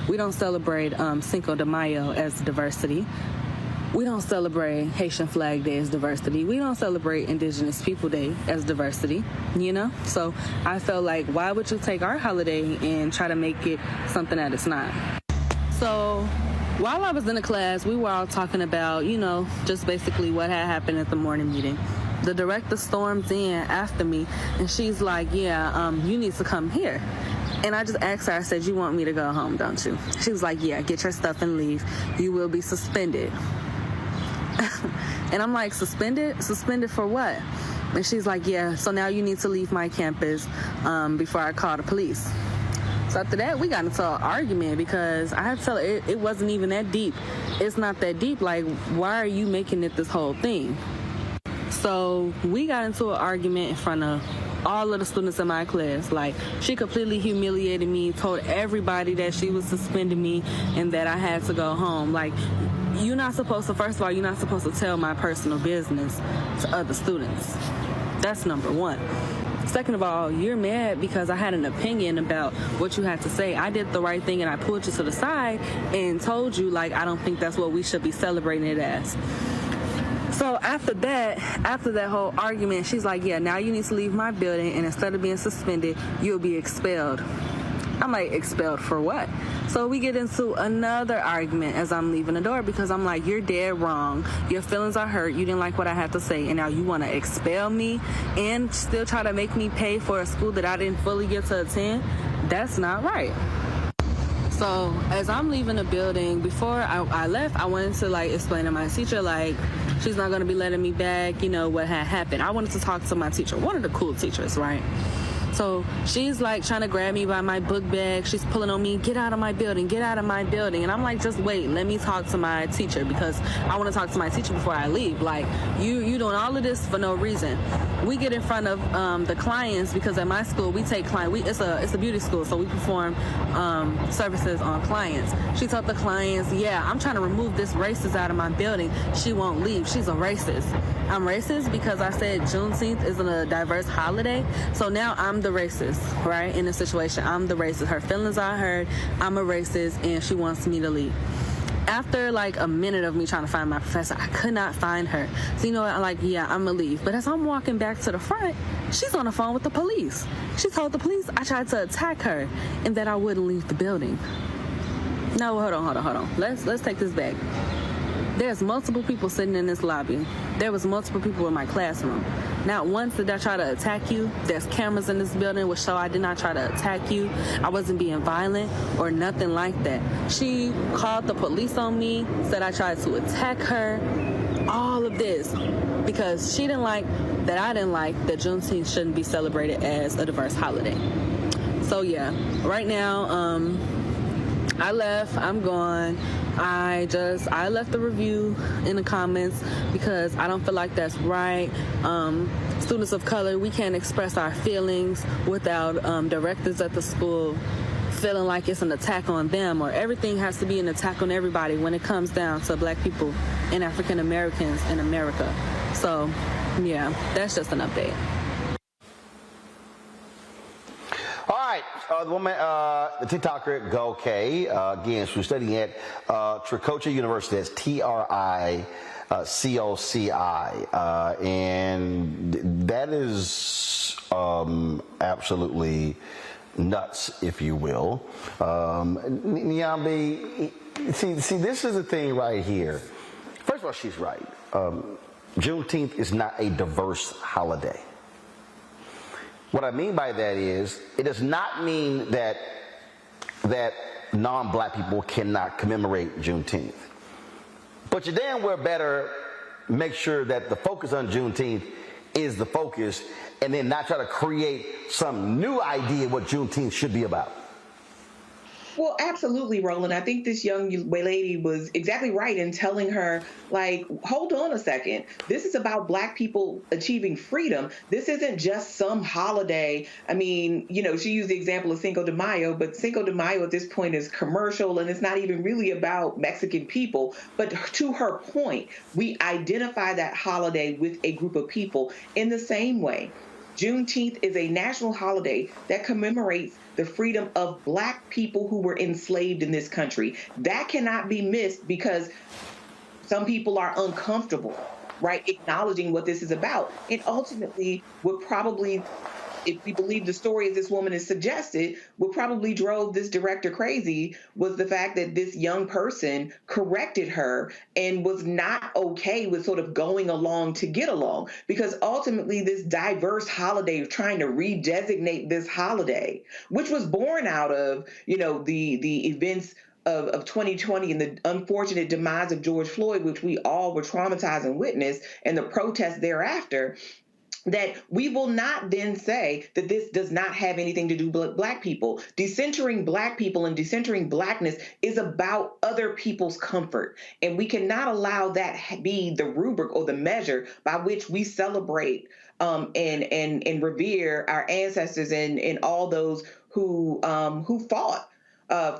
We don't celebrate Cinco de Mayo as diversity. We don't celebrate Haitian Flag Day as diversity. We don't celebrate Indigenous People Day as diversity, So I felt why would you take our holiday and try to make it something that it's not? So while I was in the class, we were all talking about, just basically what had happened at the morning meeting. The director storms in after me, and she's like, you need to come here. And I just asked her, I said, you want me to go home, don't you? She was like, yeah, get your stuff and leave. You will be suspended. And I'm like, suspended? Suspended for what? And she's like, yeah, so now you need to leave my campus before I call the police. So after that, we got into an argument because I had to tell her it wasn't even that deep. It's not that deep. Why are you making it this whole thing? So we got into an argument in front of all of the students in my class. She completely humiliated me, told everybody that she was suspending me and that I had to go home. You're not supposed to, first of all, you're not supposed to tell my personal business to other students. That's number one. Second of all, you're mad because I had an opinion about what you had to say. I did the right thing and I pulled you to the side and told you, I don't think that's what we should be celebrating it as. So after that whole argument, she's like, yeah, now you need to leave my building, and instead of being suspended, you'll be expelled. I'm like, expelled for what? So we get into another argument as I'm leaving the door because I'm like, you're dead wrong. Your feelings are hurt. You didn't like what I had to say, and now you want to expel me and still try to make me pay for a school that I didn't fully get to attend? That's not right. So as I'm leaving the building, before I left, I wanted to explain to my teacher, she's not going to be letting me back, what had happened. I wanted to talk to my teacher, one of the cool teachers, right? So she's trying to grab me by my book bag. She's pulling on me, get out of my building, get out of my building. And I'm like, just wait, let me talk to my teacher because I want to talk to my teacher before I leave. You doing all of this for no reason. We get in front of the clients because at my school we take clients. It's a beauty school, so we perform services on clients. She told the clients, yeah, I'm trying to remove this racist out of my building. She won't leave. She's a racist. I'm racist because I said Juneteenth isn't a diverse holiday. So now I'm the racist, right? In this situation, I'm the racist. Her feelings are hurt. I'm a racist, and she wants me to leave. After a minute of me trying to find my professor, I could not find her. So you know what? I'm like, yeah, I'm gonna leave. But as I'm walking back to the front, she's on the phone with the police. She told the police I tried to attack her and that I wouldn't leave the building. No, hold on. Let's take this back. There's multiple people sitting in this lobby. There was multiple people in my classroom. Not once did I try to attack you. There's cameras in this building which show I did not try to attack you. I wasn't being violent or nothing like that. She called the police on me, said I tried to attack her. All of this because she didn't like that I didn't like that Juneteenth shouldn't be celebrated as a diverse holiday. So yeah, right now, I left, I'm gone. I left the review in the comments because I don't feel like that's right. Students of color, we can't express our feelings without directors at the school feeling like it's an attack on them, or everything has to be an attack on everybody when it comes down to Black people and African Americans in America. So, yeah, that's just an update. All right, the woman, the TikToker Go K, again, she's studying at Tricoci University. That's TRICOCI, and that is absolutely nuts, if you will. Niambi, see, this is the thing right here. First of all, she's right. Juneteenth is not a diverse holiday. What I mean by that is, it does not mean that non-Black people cannot commemorate Juneteenth. But you damn well better make sure that the focus on Juneteenth is the focus, and then not try to create some new idea what Juneteenth should be about. Well, absolutely, Roland. I think this young lady was exactly right in telling her, like, hold on a second. This is about Black people achieving freedom. This isn't just some holiday. I mean, you know, she used the example of Cinco de Mayo, but Cinco de Mayo at this point is commercial, and it's not even really about Mexican people. But to her point, we identify that holiday with a group of people in the same way. Juneteenth is a national holiday that commemorates the freedom of Black people who were enslaved in this country. That cannot be missed because some people are uncomfortable, right, acknowledging what this is about. And ultimately, what probably, if we believe the story as this woman has suggested, what probably drove this director crazy was the fact that this young person corrected her and was not okay with sort of going along to get along. Because ultimately, this diverse holiday, trying to redesignate this holiday, which was born out of, you know, the events of 2020 and the unfortunate demise of George Floyd, which we all were traumatized and witnessed, and the protests thereafter, that we will not then say that this does not have anything to do with Black people. Decentering Black people and decentering Blackness is about other people's comfort. And we cannot allow that be the rubric or the measure by which we celebrate and revere our ancestors and all those who fought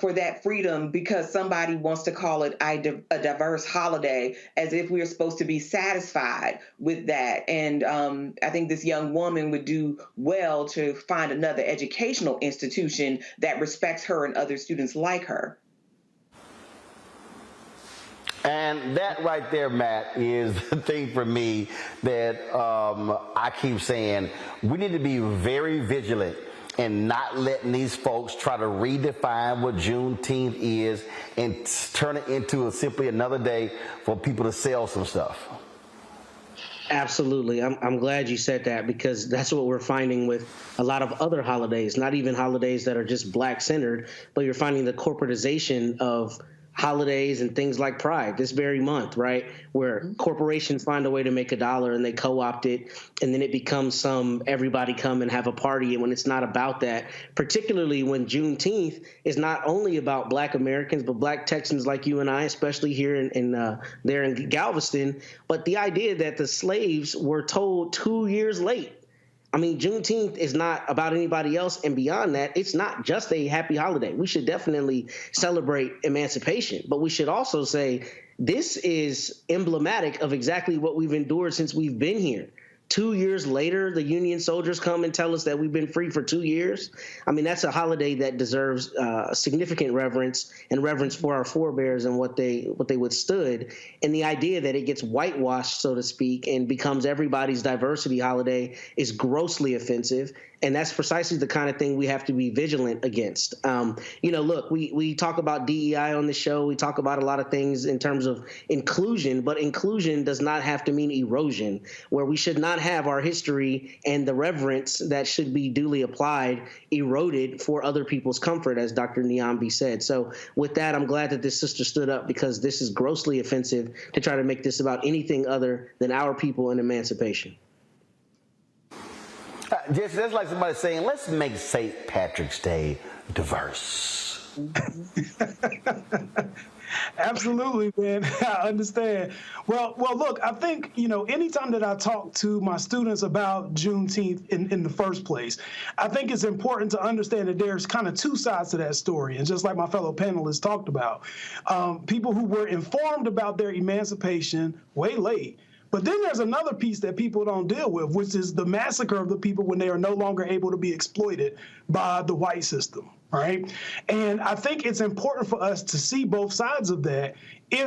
for that freedom, because somebody wants to call it a diverse holiday, as if we're supposed to be satisfied with that. And I think this young woman would do well to find another educational institution that respects her and other students like her. And that right there, Matt, is the thing for me that I keep saying. We need to be very vigilant and not letting these folks try to redefine what Juneteenth is and turn it into simply another day for people to sell some stuff. Absolutely. I'm glad you said that, because that's what we're finding with a lot of other holidays, not even holidays that are just Black-centered, but you're finding the corporatization of holidays and things like Pride this very month, right? Where corporations find a way to make a dollar and they co-opt it, and then it becomes some everybody come and have a party. And when it's not about that, particularly when Juneteenth is not only about Black Americans, but Black Texans like you and I, especially here there in Galveston. But the idea that the slaves were told 2 years late. I mean, Juneteenth is not about anybody else, and beyond that, it's not just a happy holiday. We should definitely celebrate emancipation, but we should also say this is emblematic of exactly what we've endured since we've been here. 2 years later, the Union soldiers come and tell us that we've been free for 2 years. I mean, that's a holiday that deserves significant reverence and reverence for our forebears and what they withstood. And the idea that it gets whitewashed, so to speak, and becomes everybody's diversity holiday is grossly offensive. And that's precisely the kind of thing we have to be vigilant against. Look, we talk about DEI on the show. We talk about a lot of things in terms of inclusion, but inclusion does not have to mean erosion, where we should not have our history and the reverence that should be duly applied eroded for other people's comfort, as Dr. Niambi said. So with that, I'm glad that this sister stood up, because this is grossly offensive to try to make this about anything other than our people and emancipation. Just that's like somebody saying, let's make St. Patrick's Day diverse. Absolutely, man. I understand. Well, look, I think, anytime that I talk to my students about Juneteenth in the first place, I think it's important to understand that there's kind of two sides to that story. And just like my fellow panelists talked about, people who were informed about their emancipation way late. But then there's another piece that people don't deal with, which is the massacre of the people when they are no longer able to be exploited by the white system, right? And I think it's important for us to see both sides of that,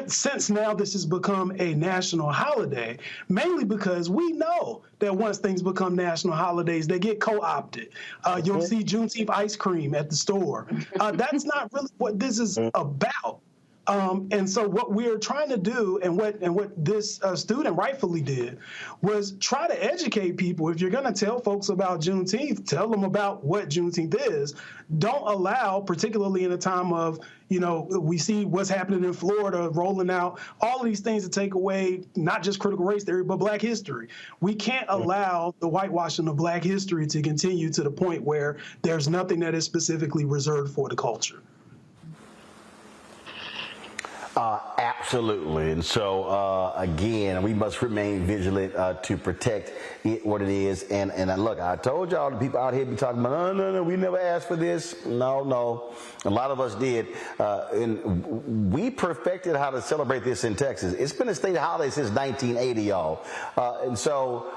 since now this has become a national holiday, mainly because we know that once things become national holidays, they get co-opted. You'll see Juneteenth ice cream at the store. That's not really what this is about. And so what we're trying to do, and what this student rightfully did, was try to educate people. If you're going to tell folks about Juneteenth, tell them about what Juneteenth is. Don't allow, particularly in a time of, we see what's happening in Florida, rolling out all of these things to take away not just critical race theory, but Black history. We can't allow the whitewashing of Black history to continue to the point where there's nothing that is specifically reserved for the culture. Absolutely. And so, again, we must remain vigilant to protect it, what it is. And look, I told y'all, the people out here be talking about, no, we never asked for this. No. A lot of us did. And we perfected how to celebrate this in Texas. It's been a state holiday since 1980, y'all. And so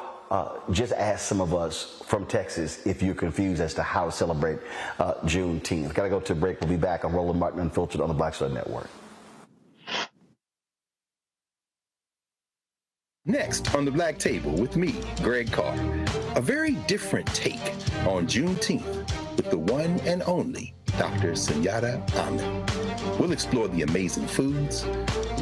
just ask some of us from Texas if you're confused as to how to celebrate Juneteenth. Got to go to a break. We'll be back on Roland Martin Unfiltered on the Black Star Network. Next on the Black Table with me, Greg Carr, a very different take on Juneteenth with the one and only Dr. Sunyata Ahmed. We'll explore the amazing foods,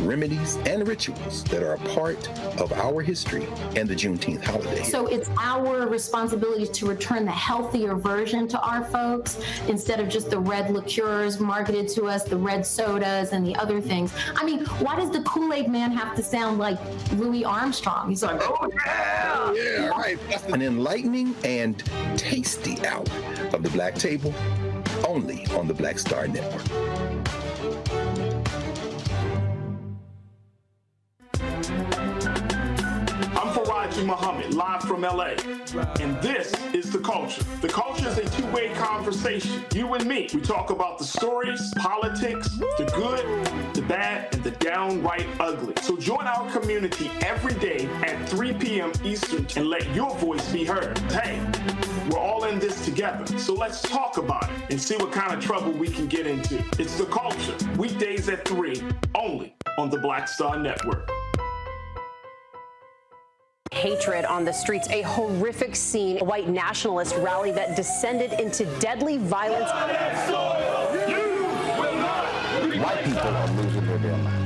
remedies, and rituals that are a part of our history and the Juneteenth holiday. So it's our responsibility to return the healthier version to our folks instead of just the red liqueurs marketed to us, the red sodas and the other things. I mean, why does the Kool-Aid man have to sound like Louis Armstrong? He's like, oh yeah! Yeah, all right. That's an enlightening and tasty hour of the Black Table, only on the Black Star Network. Muhammad, live from LA. And this is The Culture. The Culture is a two-way conversation. You and me. We talk about the stories, politics, the good, the bad, and the downright ugly. So join our community every day at 3 p.m. Eastern and let your voice be heard. Hey, we're all in this together. So let's talk about it and see what kind of trouble we can get into. It's The Culture. Weekdays at 3, only on the Black Star Network. Hatred on the streets, a horrific scene, a white nationalist rally that descended into deadly violence. White people are losing their damn minds.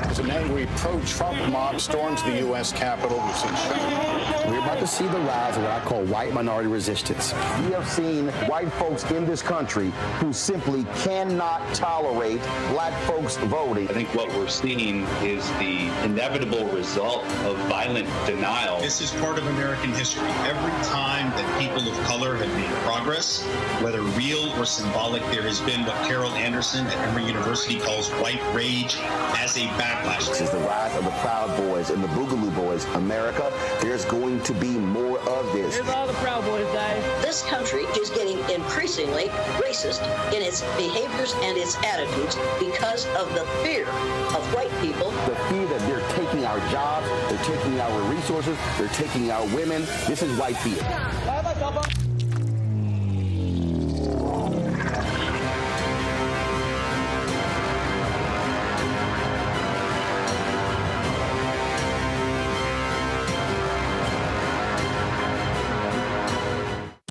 As an angry pro-Trump mob storms the U.S. Capitol, we've seen shooting. We're about to see the rise of what I call white minority resistance. We have seen white folks in this country who simply cannot tolerate black folks voting. I think what we're seeing is the inevitable result of violent denial. This is part of American history. Every time that people of color have made progress, whether real or symbolic, there has been what Carol Anderson at Emory University calls white rage as a backlash. This is the rise of the Proud Boys and the Boogaloo Boys. America, there's going to be more of this. Here's all the Proud Boys, guys. This country is getting increasingly racist in its behaviors and its attitudes because of the fear of white people. The fear that they're taking our jobs, they're taking our resources, they're taking our women. This is white fear.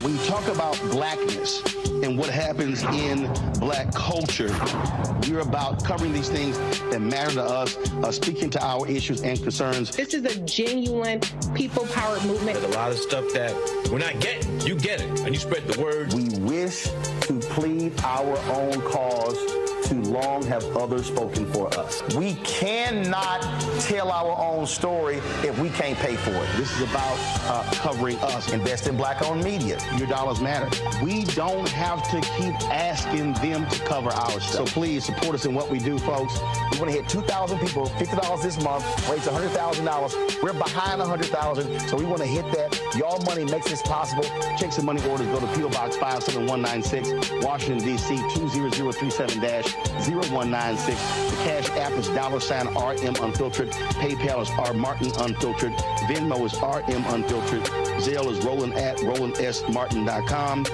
When you talk about blackness and what happens in black culture, we're about covering these things that matter to us, speaking to our issues and concerns. This is a genuine people-powered movement. There's a lot of stuff that we're not getting. You get it, and you spread the word. We wish to plead our own cause too long have others spoken for us. We cannot tell our own story if we can't pay for it. This is about covering us. Invest in black-owned media. Your dollars matter. We don't have to keep asking them to cover our stuff. So please support us in what we do, folks. We want to hit 2,000 people, $50 this month, raise $100,000. We're behind 100,000, so we want to hit that. Y'all money makes this possible. Checks and money orders go to P.O. Box 57196, Washington, D.C. 20037-0196. The Cash App is $RM Unfiltered. PayPal is R Martin Unfiltered. Venmo is RM Unfiltered. Zelle is Roland at RolandSMartin.com.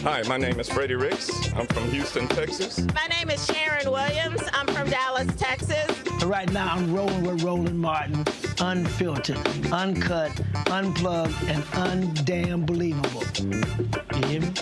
Hi, my name is Freddie Ricks. I'm from Houston, Texas. My name is Sharon Williams. I'm from Dallas, Texas. Right now, I'm rolling with Roland Martin, unfiltered, uncut, unplugged, and undamn believable. You hear me?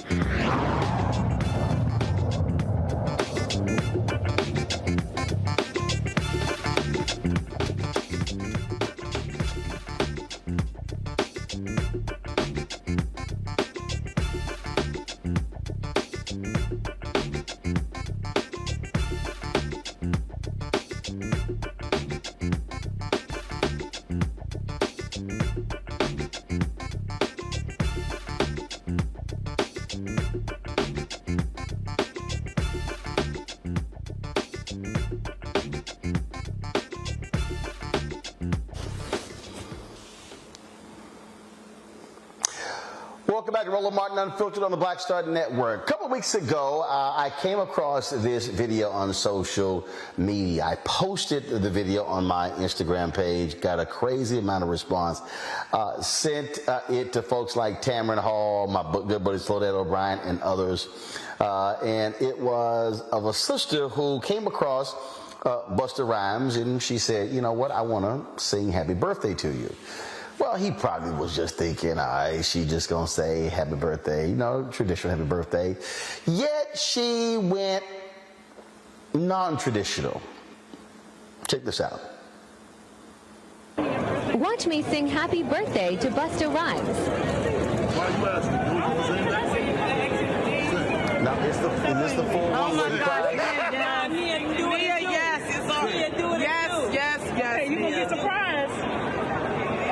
Welcome back to Roland Martin Unfiltered on the Black Star Network. A couple of weeks ago, I came across this video on social media. I posted the video on my Instagram page, got a crazy amount of response, sent it to folks like Tamron Hall, my good buddy Claudette O'Brien, and others. And it was of a sister who came across Busta Rhymes, and she said, you know what, I want to sing happy birthday to you. Well, he probably was just thinking, all right, she just gonna say happy birthday, you know, traditional happy birthday. Yet she went non-traditional. Check this out. Watch me sing happy birthday to Busta Rhymes. Why you asking? Now, is this the full one? Oh my God, Nia, yes, it's all. Yes. Okay, you gonna get surprised.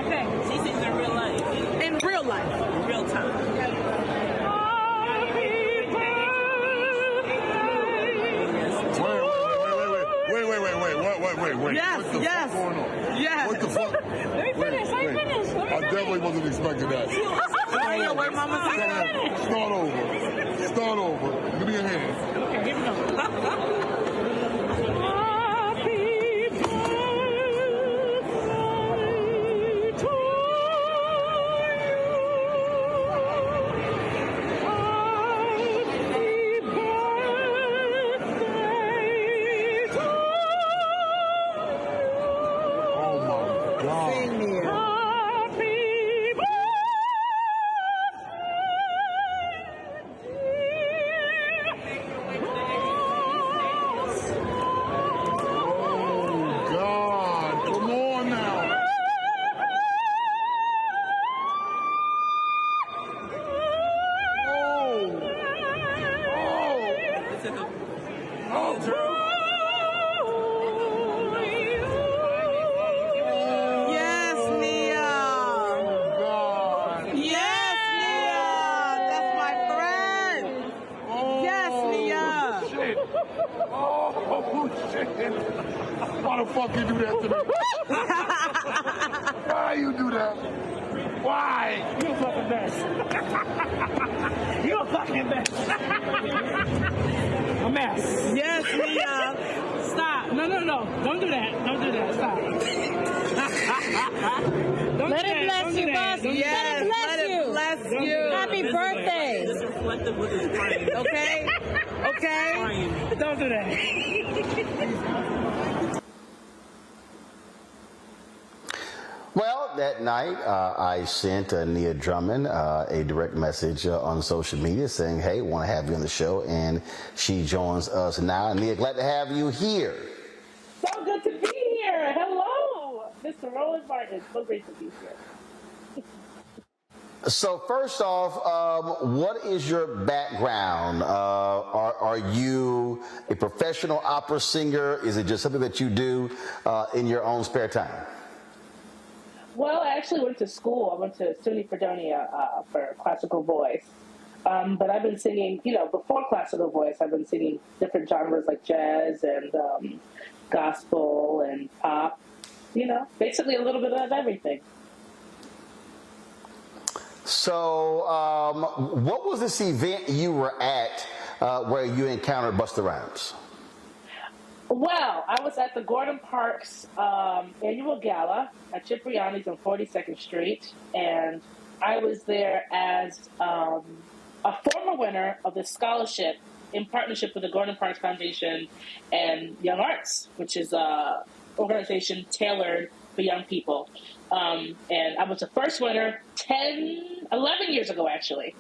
Okay. She sings in real life. In real life. In real time. Wait. Yes. What the fuck? Let me finish. I definitely wasn't expecting that. Wait, Mama. Start over. Give me a hand. Okay, here we go. Why the fuck you do that to me? Why you do that? Why? You're a fucking mess. You're a fucking mess. A mess. Yes, Nia. Stop. No. Don't do that. Stop. Let it bless you, boss. Yes, let it bless you. Happy birthday. Just reflective with his brain. Okay? Don't do that. Well, that night, I sent Nia Drummond a direct message on social media saying, hey, want to have you on the show, and she joins us now. Nia, glad to have you here. So good to be here. Hello, Mr. Roland Martin. So great to be here. So first off, what is your background? Are you a professional opera singer? Is it just something that you do in your own spare time? Well, I actually went to school. I went to SUNY Fredonia for classical voice. But I've been singing, before classical voice, I've been singing different genres like jazz and gospel and pop, basically a little bit of everything. So what was this event you were at where you encountered Busta Rhymes? Well, I was at the Gordon Parks annual gala at Cipriani's on 42nd Street, and I was there as a former winner of the scholarship in partnership with the Gordon Parks Foundation and Young Arts, which is an organization tailored for young people. And I was the first winner 11 years ago, actually.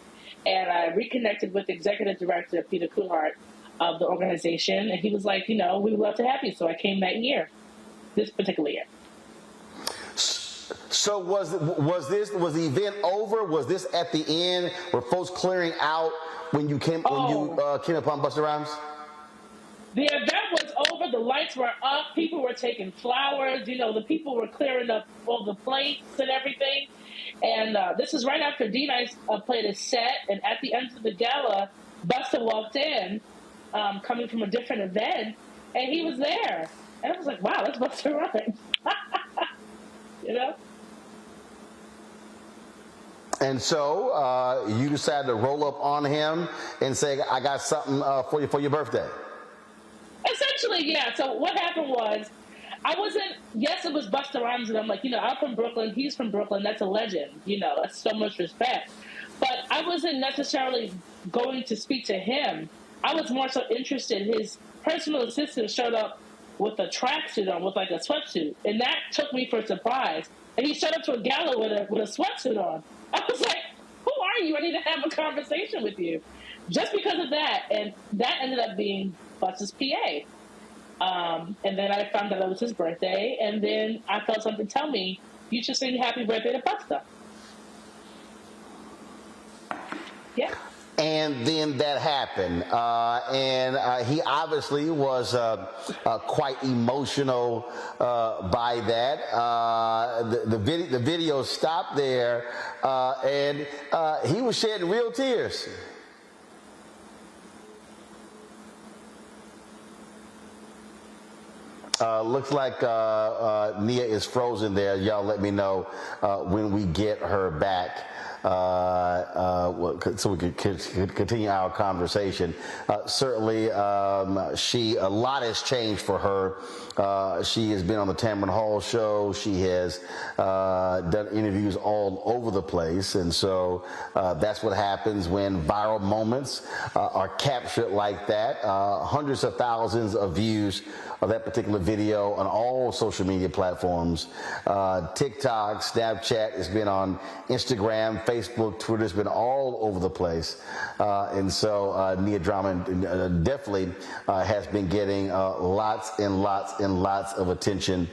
And I reconnected with the executive director, Peter Kuhart, of the organization. And he was like, we would love to have you. So I came that year, this particular year. So was the event over? Was this at the end? Were folks clearing out when you came upon Busta Rhymes? The event was over. The lights were up. People were taking flowers. The people were clearing up all the plates and everything. And this is right after D-Nice played a set. And at the end of the gala, Busta walked in, coming from a different event, and he was there. And I was like, wow, that's Busta Rhymes. And so you decided to roll up on him and say, I got something for you for your birthday. Essentially, yeah. So what happened was, it was Busta Rhymes, and I'm like, I'm from Brooklyn, he's from Brooklyn, that's a legend, that's so much respect. But I wasn't necessarily going to speak to him. I was more so interested. His personal assistant showed up with a tracksuit on, with like a sweatsuit, and that took me for a surprise. And he showed up to a gala with a sweatsuit on. I was like, who are you? I need to have a conversation with you. Just because of that. And that ended up being Busta's PA. And then I found out it was his birthday. And then I felt something tell me, you should sing happy birthday to Busta. Yeah. And then that happened. And he obviously was quite emotional by that. The video stopped there, and he was shedding real tears. Looks like Nia is frozen there. Y'all let me know when we get her back. So we could continue our conversation. Certainly, a lot has changed for her. She has been on the Tamron Hall show. She has done interviews all over the place. And so that's what happens when viral moments are captured like that. Hundreds of thousands of views of that particular video on all social media platforms. TikTok, Snapchat, it's been on Instagram, Facebook, Twitter, it's been all over the place. And so Nia Drummond definitely has been getting lots and lots and lots of attention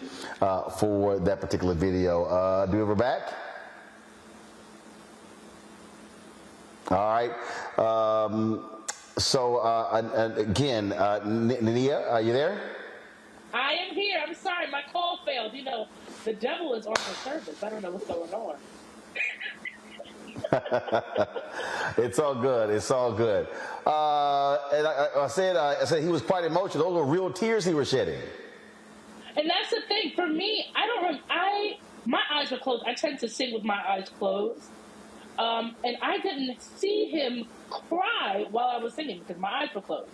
for that particular video. Do we have her back? All right. Again, Nia, are you there? I am here. I'm sorry, my call failed. The devil is on the service. I don't know what's going on. It's all good. It's all good. And I said he was quite emotional. Those were real tears he was shedding. And that's the thing. For me, my eyes were closed. I tend to sing with my eyes closed. And I didn't see him cry while I was singing because my eyes were closed.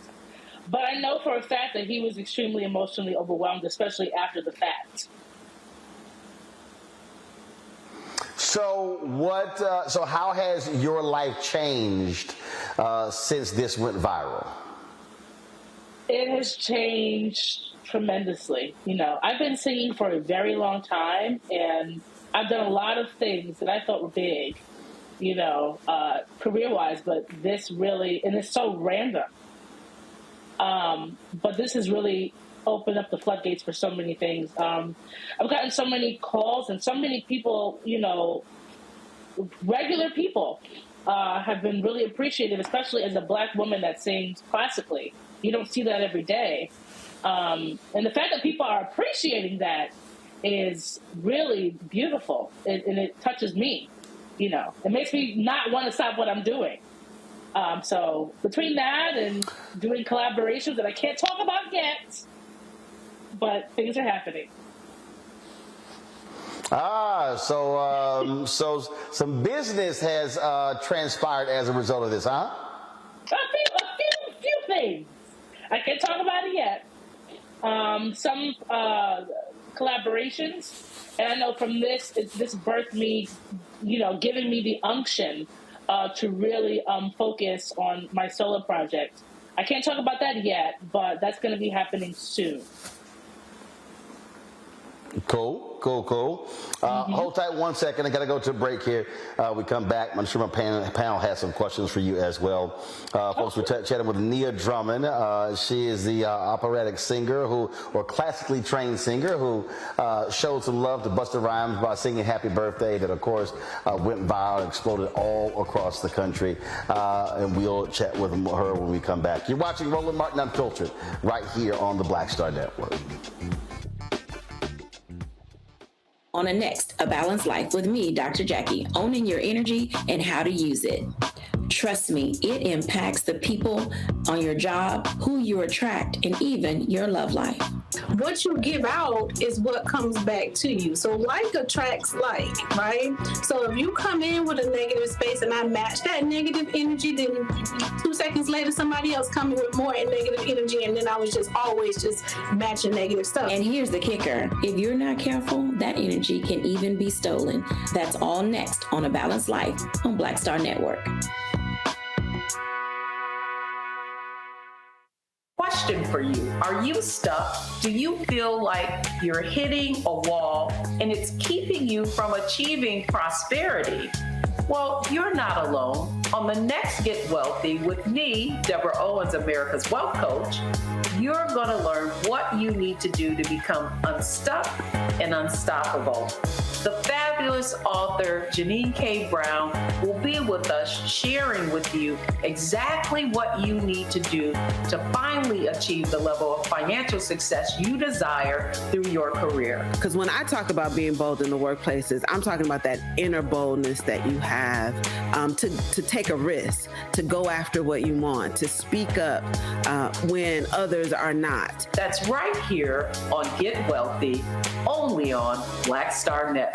But I know for a fact that he was extremely emotionally overwhelmed, especially after the fact. So so how has your life changed since this went viral? It has changed tremendously. I've been singing for a very long time, and I've done a lot of things that I thought were big, career-wise, but this really, and it's so random. But this has really opened up the floodgates for so many things. I've gotten so many calls and so many people, regular people have been really appreciative, especially as a Black woman that sings classically. You don't see that every day. And the fact that people are appreciating that is really beautiful, and it touches me. You know, it makes me not want to stop what I'm doing. So between that and doing collaborations that I can't talk about yet, but things are happening. So some business has transpired as a result of this, huh? A few things. I can't talk about it yet. Some collaborations, and I know from this birthed me, you know, giving me the unction to really focus on my solo project. I can't talk about that yet, but that's going to be happening soon. Cool. Hold tight 1 second. I got to go to a break here. We come back. I'm sure my panel has some questions for you as well. Folks, we're chatting with Nia Drummond. She is the operatic singer or classically trained singer who showed some love to Busta Rhymes by singing Happy Birthday that, of course, went viral, exploded all across the country. And we'll chat with her when we come back. You're watching Roland Martin Unfiltered right here on the Black Star Network. On the next, A Balanced Life with me, Dr. Jackie, owning your energy and how to use it. Trust me, it impacts the people on your job, who you attract, and even your love life. What you give out is what comes back to you. So like attracts like, right? So if you come in with a negative space and I match that negative energy, then 2 seconds later somebody else coming with more negative energy, and then I was just always just matching negative stuff. And here's the kicker. If you're not careful, that energy can even be stolen. That's all next on A Balanced Life on Black Star Network. Question for you. Are you stuck? Do you feel like you're hitting a wall and it's keeping you from achieving prosperity? Well, you're not alone. On the next Get Wealthy with me, Deborah Owens, America's Wealth Coach, you're going to learn what you need to do to become unstuck and unstoppable. The fabulous author Janine K. Brown will be with us sharing with you exactly what you need to do to finally achieve the level of financial success you desire through your career. Because when I talk about being bold in the workplaces, I'm talking about that inner boldness that you have to take a risk, to go after what you want, to speak up when others are not. That's right here on Get Wealthy, only on Black Star Network.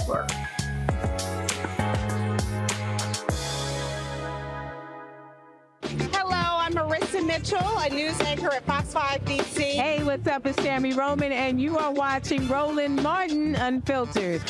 Hello, I'm Marissa Mitchell, a news anchor at Fox 5 DC. Hey, what's up? It's Tammy Roman, and you are watching Roland Martin Unfiltered.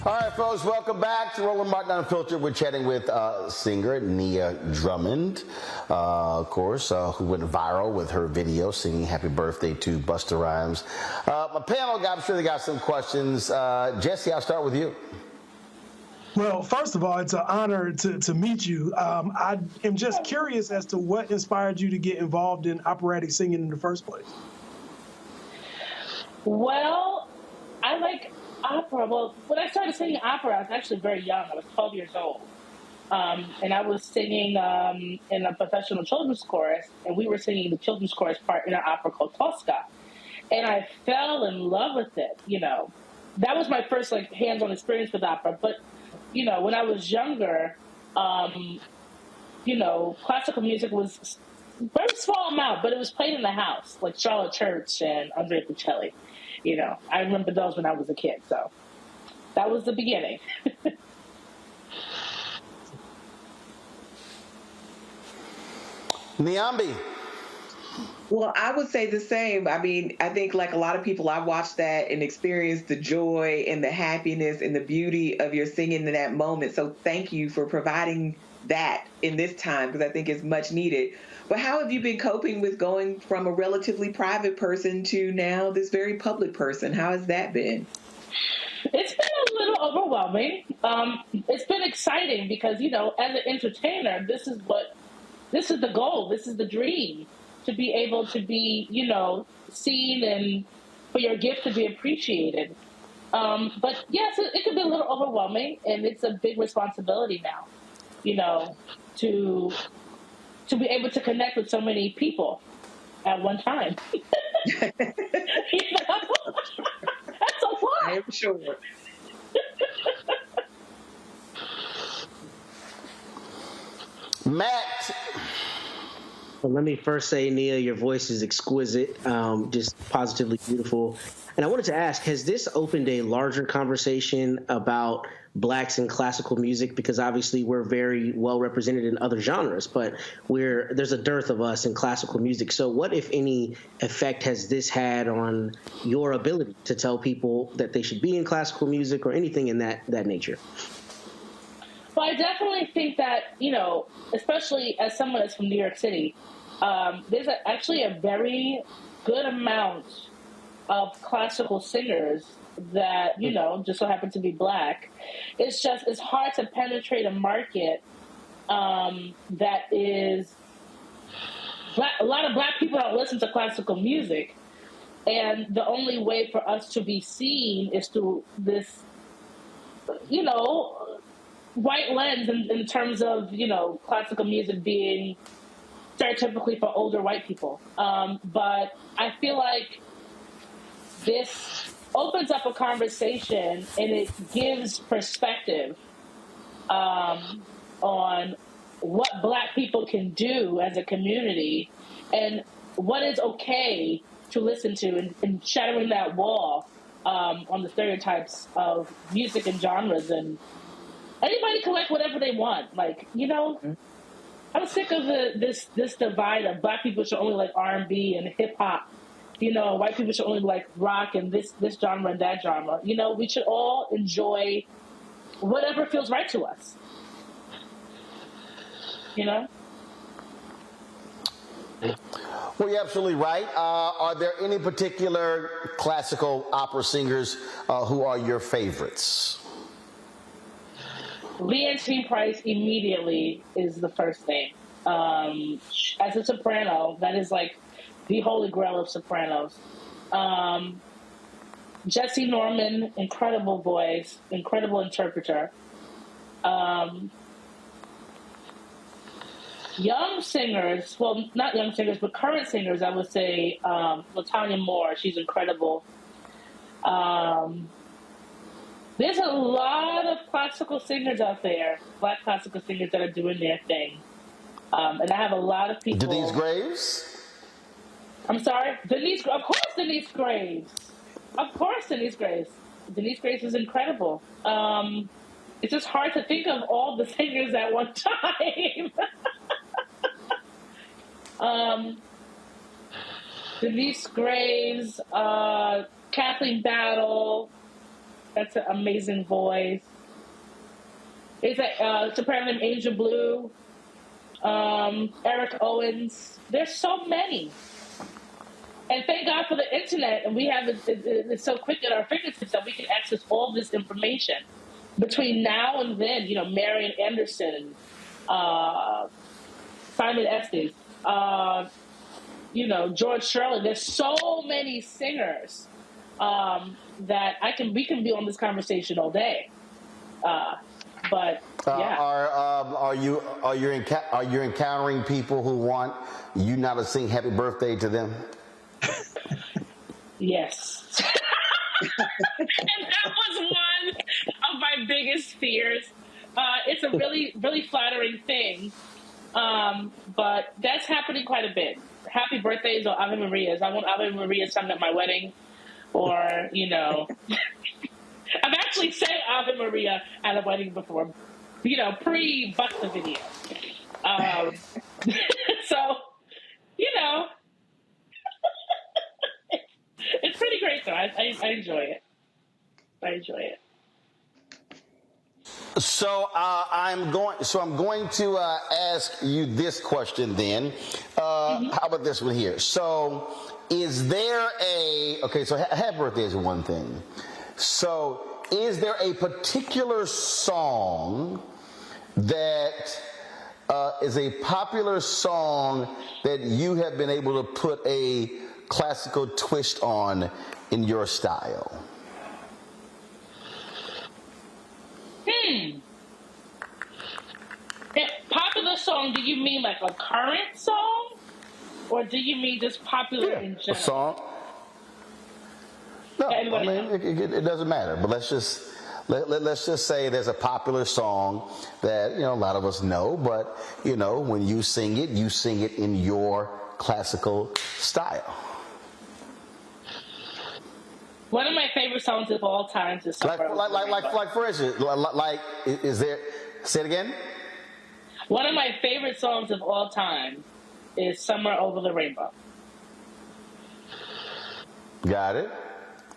All right, folks, welcome back to Roland Martin Unfiltered. We're chatting with singer Nia Drummond, of course, who went viral with her video singing Happy Birthday to Busta Rhymes. My panel, I'm sure they got some questions. Jesse, I'll start with you. Well, first of all, it's an honor to meet you. I am just curious as to what inspired you to get involved in operatic singing in the first place. Well, I like opera. Well, when I started singing opera, I was actually very young. I was 12 years old. And I was singing in a professional children's chorus, and we were singing the children's chorus part in an opera called Tosca. And I fell in love with it, you know. That was my first, like, hands-on experience with opera. But, you know, when I was younger, you know, classical music was very small amount, but it was played in the house, like Charlotte Church and Andrea Bocelli. You know, I remember those when I was a kid, so that was the beginning. Niambi. Well, I would say the same. I mean, I think like a lot of people, I watched that and experienced the joy and the happiness and the beauty of your singing in that moment. So thank you for providing that in this time, because I think it's much needed. But how have you been coping with going from a relatively private person to now this very public person? How has that been? It's been a little overwhelming. It's been exciting because, you know, as an entertainer, this is the goal. This is the dream, to be able to be, you know, seen and for your gift to be appreciated. But yes, it can be a little overwhelming, and it's a big responsibility now, to be able to connect with so many people at one time. That's a lot. I am sure. Matt. Well, let me first say, Nia, your voice is exquisite, just positively beautiful. And I wanted to ask, has this opened a larger conversation about Blacks in classical music? Because obviously we're very well represented in other genres, but there's a dearth of us in classical music. So what, if any, effect has this had on your ability to tell people that they should be in classical music or anything in that nature? Well, I definitely think that, especially as someone that's from New York City, there's actually a very good amount of classical singers that, just so happen to be Black. It's hard to penetrate a market that is Black. A lot of Black people don't listen to classical music. And the only way for us to be seen is through this, white lens in terms of, classical music being stereotypically for older white people. But I feel like this opens up a conversation and it gives perspective on what Black people can do as a community and what is okay to listen to, and shattering that wall on the stereotypes of music and genres. And anybody can like whatever they want. I'm sick of this divide of Black people should only like R&B and hip hop. White people should only like rock and this genre and that genre. We should all enjoy whatever feels right to us. Well, you're absolutely right. Are there any particular classical opera singers who are your favorites? Leontine Price immediately is the first name. As a soprano, that is like the holy grail of sopranos. Jesse Norman, incredible voice, incredible interpreter. Young singers, well, not young singers, but current singers, I would say LaTanya Moore, she's incredible. There's a lot of classical singers out there, Black classical singers that are doing their thing. And I have a lot of people. Denise Graves? I'm sorry? Of course Denise Graves. Of course Denise Graves. Denise Graves is incredible. It's just hard to think of all the singers at one time. Denise Graves, Kathleen Battle, that's an amazing voice. It's a soprano named Angel Blue, Eric Owens. There's so many. And thank God for the internet, and we have it's so quick at our fingertips that we can access all this information. Between now and then, Marian Anderson, Simon Estes, George Shirley. There's so many singers that we can be on this conversation all day. But yeah. Are you encountering people who want you now to sing happy birthday to them? Yes. And that was one of my biggest fears. It's a really, really flattering thing. But that's happening quite a bit. Happy birthdays or Ave Marias. I want Ave Maria sung at my wedding. Or, I've actually sang Ave Maria at a wedding before, pre-Busta video. So, it's pretty great though. I enjoy it. So I'm going to ask you this question then. How about this one here? So is there so happy birthday is one thing. So is there a particular song that is a popular song that you have been able to put a classical twist on in your style? Popular song, do you mean like a current song? Or do you mean just popular in general? A song? No, I mean, it doesn't matter. But let's just say there's a popular song that, you know, a lot of us know, but, you know, when you sing it in your classical style. One of my favorite songs of all time is like for instance, is there? Say it again. One of my favorite songs of all time is "Somewhere Over the Rainbow." Got it.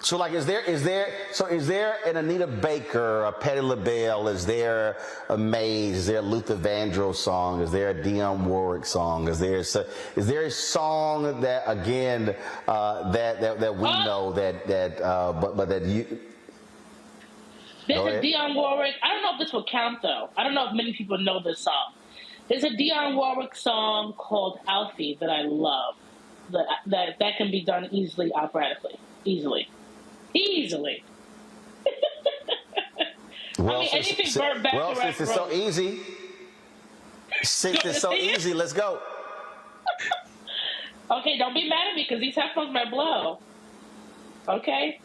So, like, is there an Anita Baker, a Patti LaBelle? Is there a Maze? Is there a Luther Vandross song? Is there a Dionne Warwick song? Is there a song that again that we know but that you? There's a Dionne Warwick. I don't know if this will count though. I don't know if many people know this song. There's a Dionne Warwick song called "Alfie" that I love. That can be done easily operatically. Easily. Well, I mean, anything Burt Bacharach since it's so easy. Let's go. Okay, don't be mad at me because these headphones might blow. Okay?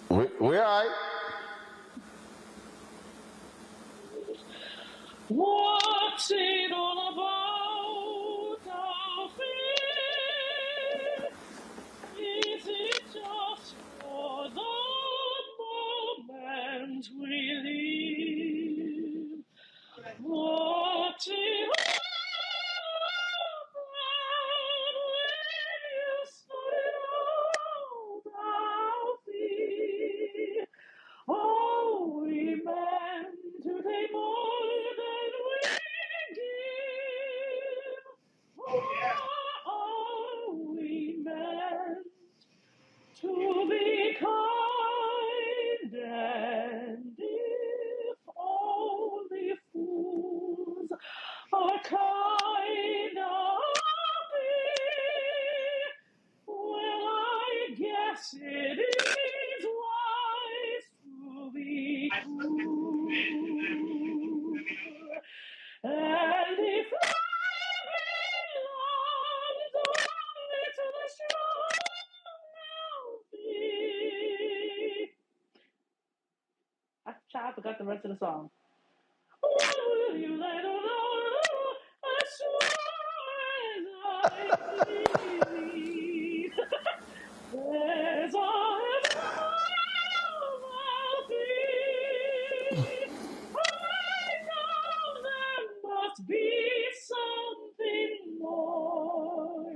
We're all right. What's it all about, Alfie? Is it just for the moment we live? What's it all about when you started out, Alfie? Oh, we meant to take more than we give. Oh, we meant to be kind, and if only fools are kind, well, I guess it is wise to be cool. And if love belongs only to the strong, I forgot the rest of the song. What will you let alone as sure as I breathe? There's a be something more,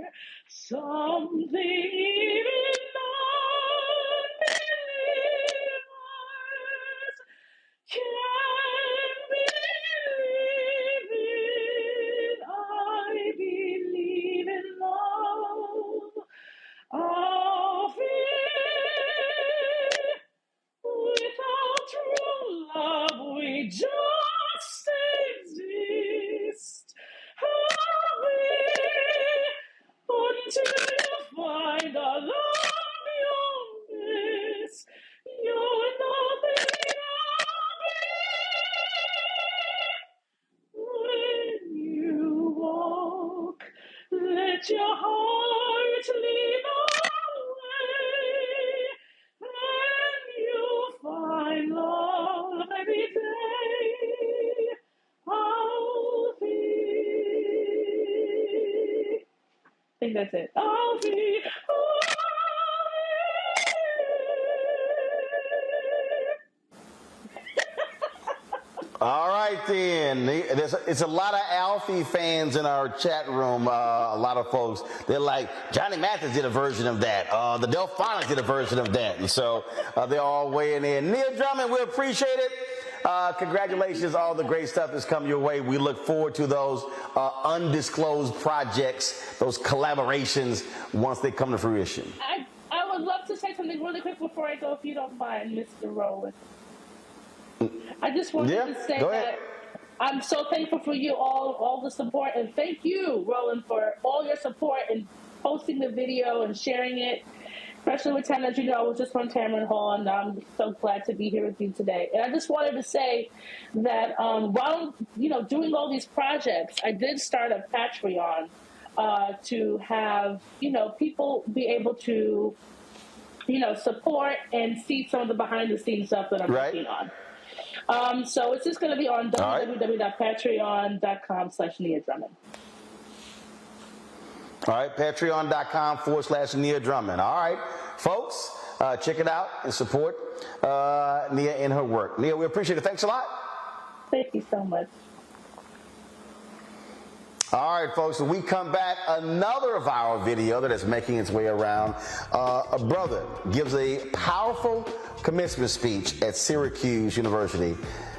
something even non-believers can believe in. I believe in love. Without true love, we just exist. Until you find a love beyond this, you're nothing when you walk. Let your heart lead the way, and you'll find love every day. I think that's it. Alfie. All right, then. It's a lot of Alfie fans in our chat room. A lot of folks, they're like, Johnny Mathis did a version of that. The Delphonics did a version of that. And so they're all weighing in. Nia Drummond, we appreciate it. Congratulations. All the great stuff has come your way. We look forward to those undisclosed projects, those collaborations, once they come to fruition. I would love to say something really quick before I go, if you don't mind, Mr. Roland. I just wanted to say that I'm so thankful for you all the support, and thank you, Roland, for all your support in posting the video and sharing it. freshman lieutenant. You know, I was just from Tamron Hall, and I'm so glad to be here with you today. And I just wanted to say that while, you know, doing all these projects, I did start a Patreon to have, you know, people be able to, you know, support and see some of the behind-the-scenes stuff that I'm working on. So it's just going to be on www.patreon.com/Nia Drummond. All right, patreon.com/Nia Drummond. All right, folks, check it out and support Nia in her work. Nia, we appreciate it. Thanks a lot. Thank you so much. All right, folks, when we come back, another viral video that is making its way around. A brother gives a powerful commencement speech at Syracuse University.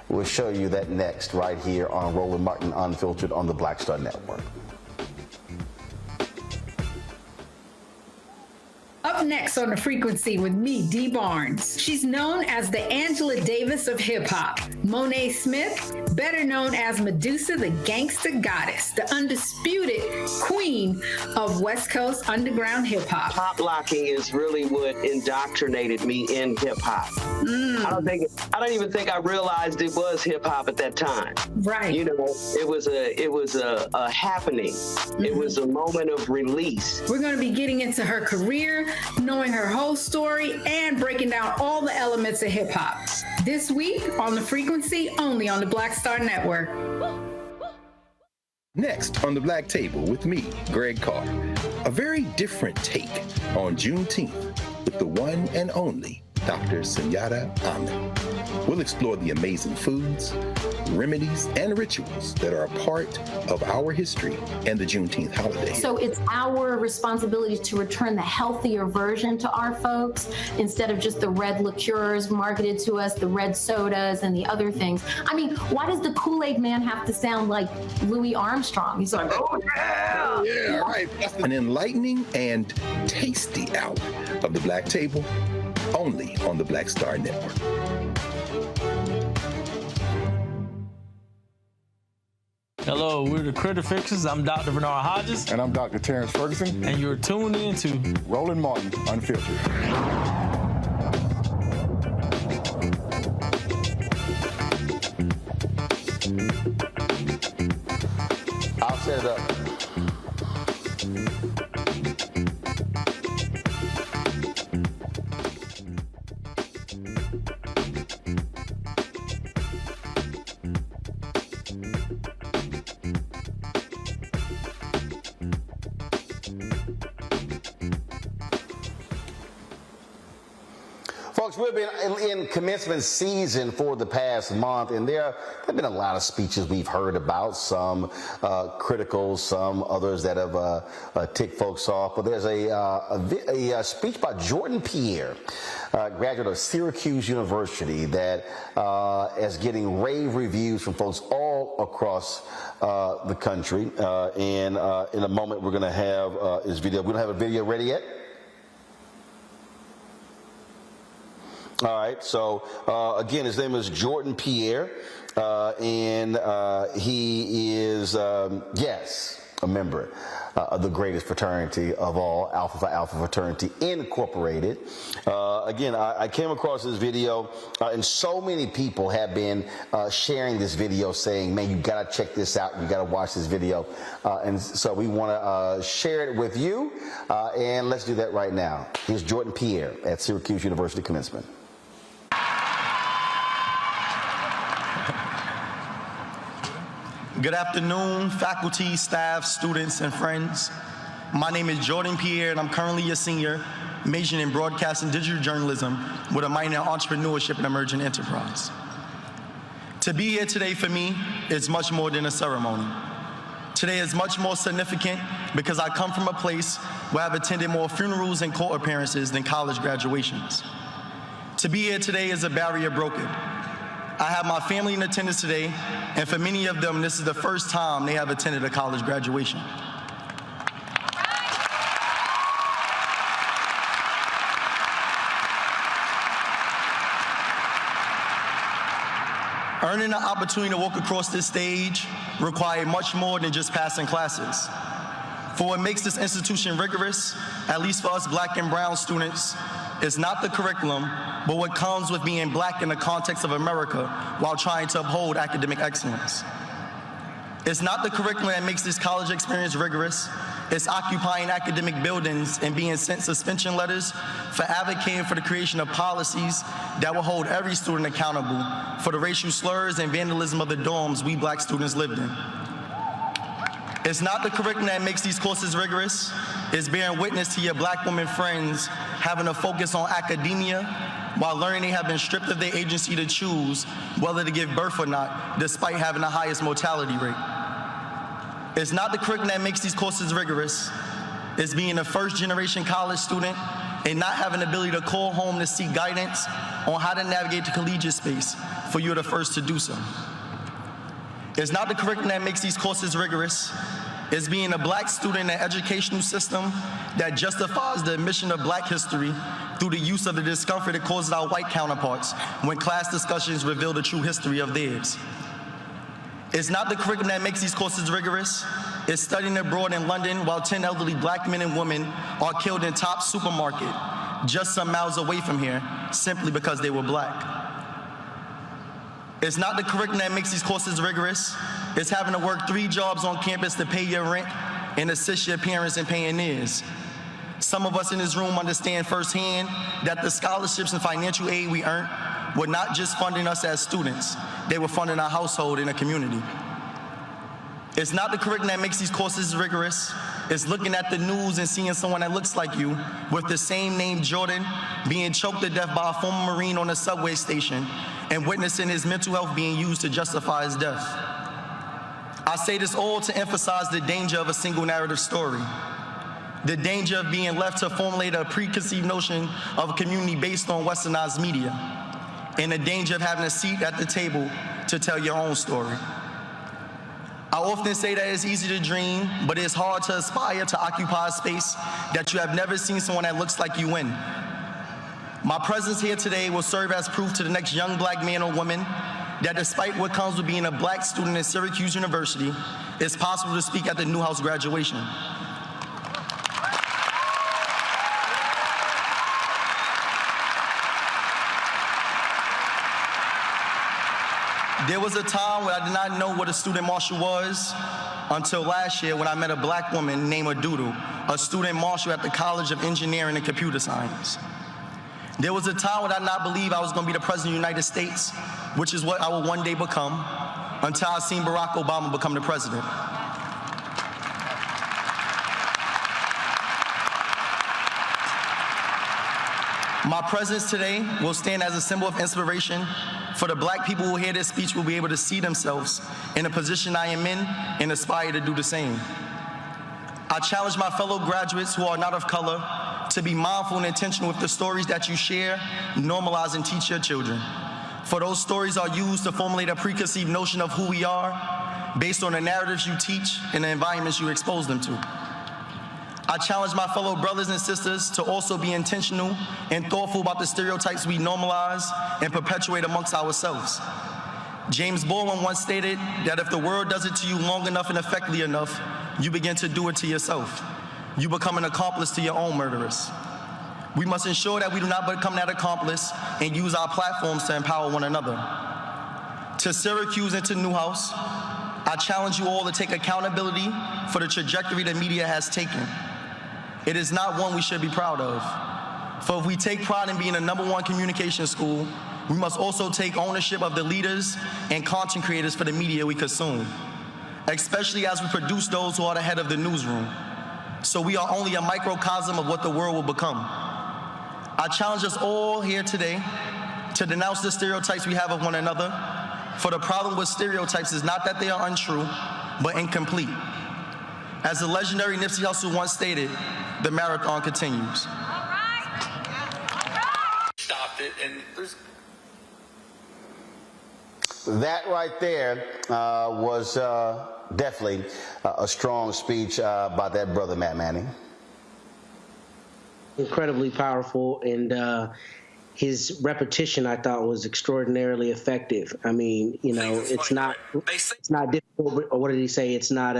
We'll show you that next right here on Roland Martin Unfiltered on the Black Star Network. Up next on The Frequency with me, Dee Barnes. She's known as the Angela Davis of hip-hop. Monet Smith, better known as Medusa, the gangster goddess, the undisputed queen of West Coast underground hip-hop. Pop locking is really what indoctrinated me in hip-hop. I don't even think I realized it was hip-hop at that time. Right. You know, it was a happening. It was a moment of release. We're going to be getting into her career, knowing her whole story, and breaking down all the elements of hip-hop. This week on The Frequency, only on the Black Star Network. Next on The Black Table with me, Greg Carr. A very different take on Juneteenth with the one and only Dr. Sunyata Ahmed. We'll explore the amazing foods, remedies, and rituals that are a part of our history and the Juneteenth holiday. So it's our responsibility to return the healthier version to our folks instead of just the red liqueurs marketed to us, the red sodas and the other things. I mean, why does the Kool-Aid man have to sound like Louis Armstrong? He's like, oh yeah! Yeah, right. An enlightening and tasty hour of The Black Table, only on the Black Star Network. Hello, we're the Critter Fixers. I'm Dr. Bernard Hodges. And I'm Dr. Terrence Ferguson. And you're tuned in to Roland Martin Unfiltered. I'll set it up. Folks, we've been in commencement season for the past month, and there have been a lot of speeches we've heard about, some critical, some others that have ticked folks off. But there's a speech by Jordan Pierre, graduate of Syracuse University, that is getting rave reviews from folks all across the country. And in a moment, we're going to have his video. We don't have a video ready yet. All right, so again, his name is Jordan Pierre, and he is, yes, a member of the greatest fraternity of all, Alpha Phi Alpha Fraternity Incorporated. Again, I came across this video, and so many people have been sharing this video saying, man, you got to check this out. You got to watch this video. And so we want to share it with you, and let's do that right now. Here's Jordan Pierre at Syracuse University Commencement. Good afternoon, faculty, staff, students, and friends. My name is Jordan Pierre, and I'm currently a senior, majoring in broadcast and digital journalism with a minor in entrepreneurship and emerging enterprise. To be here today for me is much more than a ceremony. Today is much more significant because I come from a place where I've attended more funerals and court appearances than college graduations. To be here today is a barrier broken. I have my family in attendance today, and for many of them, this is the first time they have attended a college graduation. Earning the opportunity to walk across this stage required much more than just passing classes. For what makes this institution rigorous, at least for us Black and brown students, is not the curriculum, but what comes with being Black in the context of America while trying to uphold academic excellence. It's not the curriculum that makes this college experience rigorous. It's occupying academic buildings and being sent suspension letters for advocating for the creation of policies that will hold every student accountable for the racial slurs and vandalism of the dorms we Black students lived in. It's not the curriculum that makes these courses rigorous. It's bearing witness to your Black women friends having a focus on academia while learning they have been stripped of their agency to choose whether to give birth or not, despite having the highest mortality rate. It's not the curriculum that makes these courses rigorous. It's being a first-generation college student and not having the ability to call home to seek guidance on how to navigate the collegiate space, for you're the first to do so. It's not the curriculum that makes these courses rigorous. It's being a Black student in an educational system that justifies the omission of Black history through the use of the discomfort it causes our white counterparts when class discussions reveal the true history of theirs. It's not the curriculum that makes these courses rigorous. It's studying abroad in London while 10 elderly Black men and women are killed in Top Supermarket just some miles away from here simply because they were Black. It's not the curriculum that makes these courses rigorous. It's having to work 3 jobs on campus to pay your rent and assist your parents in paying theirs. Some of us in this room understand firsthand that the scholarships and financial aid we earned were not just funding us as students, they were funding our household and a community. It's not the curriculum that makes these courses rigorous. It's looking at the news and seeing someone that looks like you with the same name, Jordan, being choked to death by a former Marine on a subway station and witnessing his mental health being used to justify his death. I say this all to emphasize the danger of a single narrative story, the danger of being left to formulate a preconceived notion of a community based on westernized media, and the danger of having a seat at the table to tell your own story. I often say that it's easy to dream, but it's hard to aspire to occupy a space that you have never seen someone that looks like you in. My presence here today will serve as proof to the next young Black man or woman that despite what comes with being a Black student at Syracuse University, it's possible to speak at the Newhouse graduation. There was a time when I did not know what a student marshal was until last year when I met a Black woman named Adudu, a student marshal at the College of Engineering and Computer Science. There was a time when I did not believe I was going to be the President of the United States, which is what I will one day become, until I seen Barack Obama become the president. My presence today will stand as a symbol of inspiration for the Black people who hear this speech will be able to see themselves in the position I am in and aspire to do the same. I challenge my fellow graduates who are not of color to be mindful and intentional with the stories that you share, normalize, and teach your children. For those stories are used to formulate a preconceived notion of who we are based on the narratives you teach and the environments you expose them to. I challenge my fellow brothers and sisters to also be intentional and thoughtful about the stereotypes we normalize and perpetuate amongst ourselves. James Baldwin once stated that if the world does it to you long enough and effectively enough, you begin to do it to yourself. You become an accomplice to your own murderers. We must ensure that we do not become that accomplice and use our platforms to empower one another. To Syracuse and to Newhouse, I challenge you all to take accountability for the trajectory the media has taken. It is not one we should be proud of. For if we take pride in being a #1 communication school, we must also take ownership of the leaders and content creators for the media we consume, especially as we produce those who are the head of the newsroom. So we are only a microcosm of what the world will become. I challenge us all here today to denounce the stereotypes we have of one another, for the problem with stereotypes is not that they are untrue, but incomplete. As the legendary Nipsey Hussle once stated, the marathon continues. Stopped it, and there's... That right there was definitely a strong speech by that brother, Matt Manning. Incredibly powerful, and his repetition, I thought, was extraordinarily effective. I mean, you know, it's not difficult. Or what did he say? It's not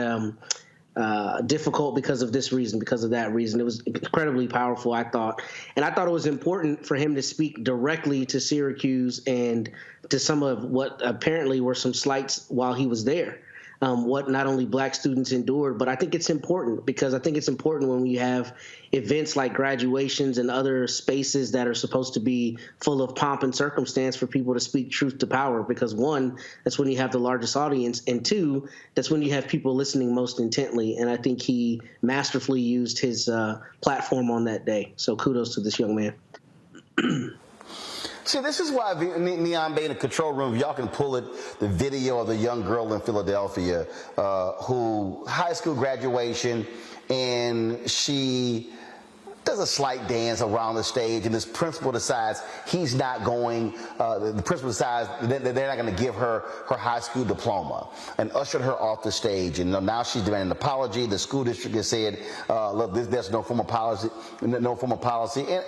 difficult because of this reason, because of that reason. It was incredibly powerful, I thought. And I thought it was important for him to speak directly to Syracuse and to some of what apparently were some slights while he was there. What not only Black students endured, but I think it's important because I think it's important when we have events like graduations and other spaces that are supposed to be full of pomp and circumstance for people to speak truth to power, because one, that's when you have the largest audience, and two, that's when you have people listening most intently. And I think he masterfully used his platform on that day. So kudos to this young man. See, this is why Neon Bay in the control room, y'all can pull it, the video of the young girl in Philadelphia who high school graduation, and she does a slight dance around the stage, and this principal decides he's not going, the principal decides that they're not going to give her her high school diploma and ushered her off the stage. And now she's demanding an apology. The school district has said, look, there's no formal policy,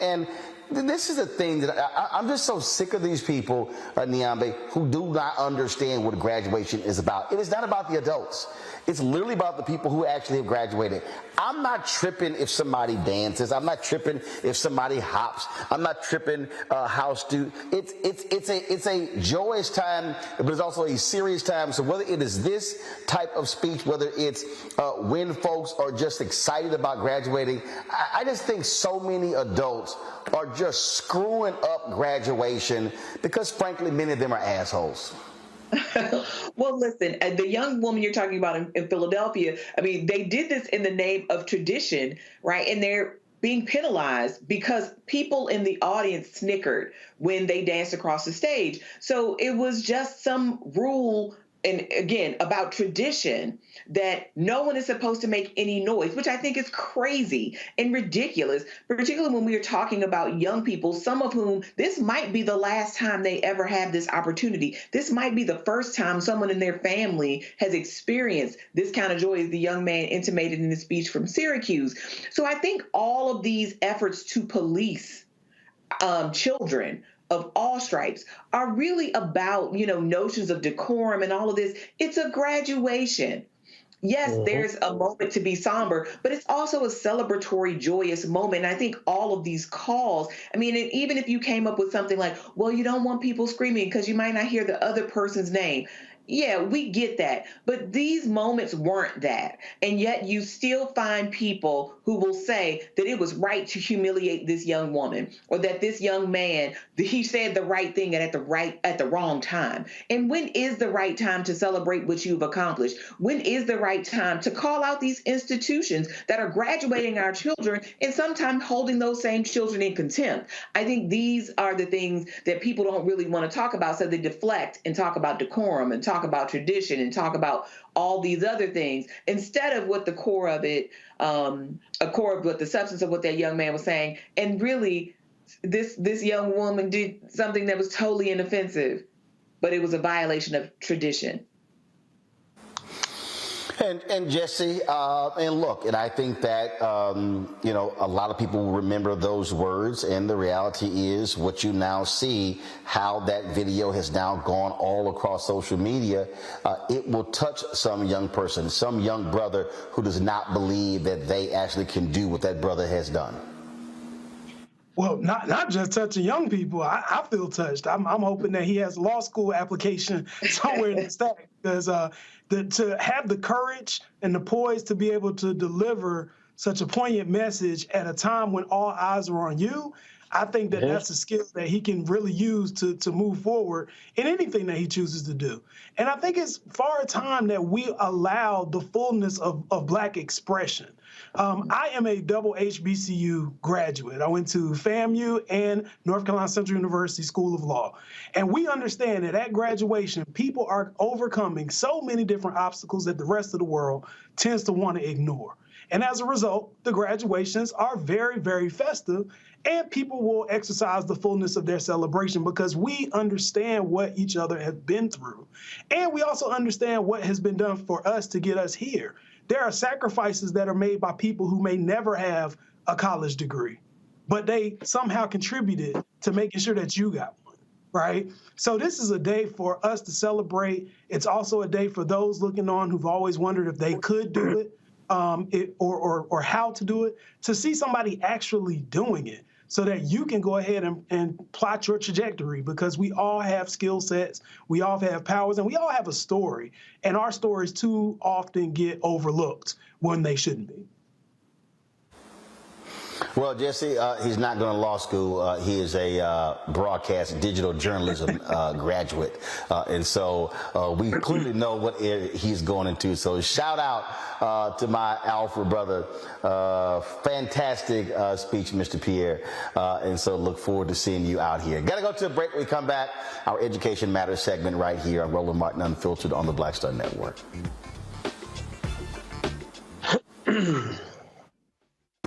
and this is a thing that I'm just so sick of these people, Neon Bay, who do not understand what graduation is about. It is not about the adults. It's literally about the people who actually have graduated. I'm not tripping if somebody dances. I'm not tripping if somebody hops. I'm not tripping how it's a joyous time, but it's also a serious time. So whether it is this type of speech, whether it's when folks are just excited about graduating, I just think so many adults are just screwing up graduation because, frankly, many of them are assholes. Well, listen, the young woman you're talking about in Philadelphia, I mean, they did this in the name of tradition, right? And they're being penalized because people in the audience snickered when they danced across the stage. So it was just some rule, and again, about tradition, that no one is supposed to make any noise, which I think is crazy and ridiculous, particularly when we are talking about young people, some of whom this might be the last time they ever have this opportunity. This might be the first time someone in their family has experienced this kind of joy, as the young man intimated in his speech from Syracuse. So I think all of these efforts to police children of all stripes are really about, notions of decorum and all of this. It's a graduation. Yes, there's a moment to be somber, but it's also a celebratory, joyous moment. And I think all of these calls, I mean, and even if you came up with something like, well, you don't want people screaming because you might not hear the other person's name. Yeah, we get that. But these moments weren't that. And yet you still find people who will say that it was right to humiliate this young woman, or that this young man, he said the right thing at the wrong time. And when is the right time to celebrate what you've accomplished? When is the right time to call out these institutions that are graduating our children and sometimes holding those same children in contempt? I think these are the things that people don't really want to talk about, so they deflect and talk about decorum and talk about tradition and talk about all these other things instead of what the core of it, what the substance of what that young man was saying. And really, this young woman did something that was totally inoffensive, but it was a violation of tradition. And Jesse, and look, and I think that, a lot of people will remember those words, and the reality is what you now see, how that video has now gone all across social media. It will touch some young person, some young brother who does not believe that they actually can do what that brother has done. Well, not just touching young people. I feel touched. I'm hoping that he has a law school application somewhere in the stack, because to have the courage and the poise to be able to deliver such a poignant message at a time when all eyes are on you, I think that that's a skill that he can really use to move forward in anything that he chooses to do. And I think it's far time that we allow the fullness of Black expression. I am a double HBCU graduate. I went to FAMU and North Carolina Central University School of Law. And we understand that at graduation, people are overcoming so many different obstacles that the rest of the world tends to want to ignore. And as a result, the graduations are very, very festive, and people will exercise the fullness of their celebration because we understand what each other has been through. And we also understand what has been done for us to get us here. There are sacrifices that are made by people who may never have a college degree, but they somehow contributed to making sure that you got one, right? So this is a day for us to celebrate. It's also a day for those looking on who've always wondered if they could do it. or how to do it, to see somebody actually doing it so that you can go ahead and plot your trajectory, because we all have skill sets, we all have powers, and we all have a story. And our stories too often get overlooked when they shouldn't be. Well, Jesse, he's not going to law school. He is a broadcast digital journalism graduate. And so we clearly know what area he's going into. So shout out to my alpha brother. Fantastic speech, Mr. Pierre. And so look forward to seeing you out here. Got to go to a break. When we come back, our Education Matters segment right here on Roland Martin Unfiltered on the Black Star Network.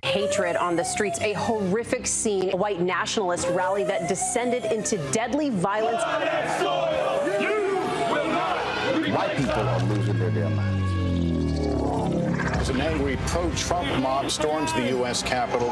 Hatred on the streets, a horrific scene, a white nationalist rally that descended into deadly violence. White people are losing their damn minds. As an angry pro-Trump mob storms the U.S. Capitol,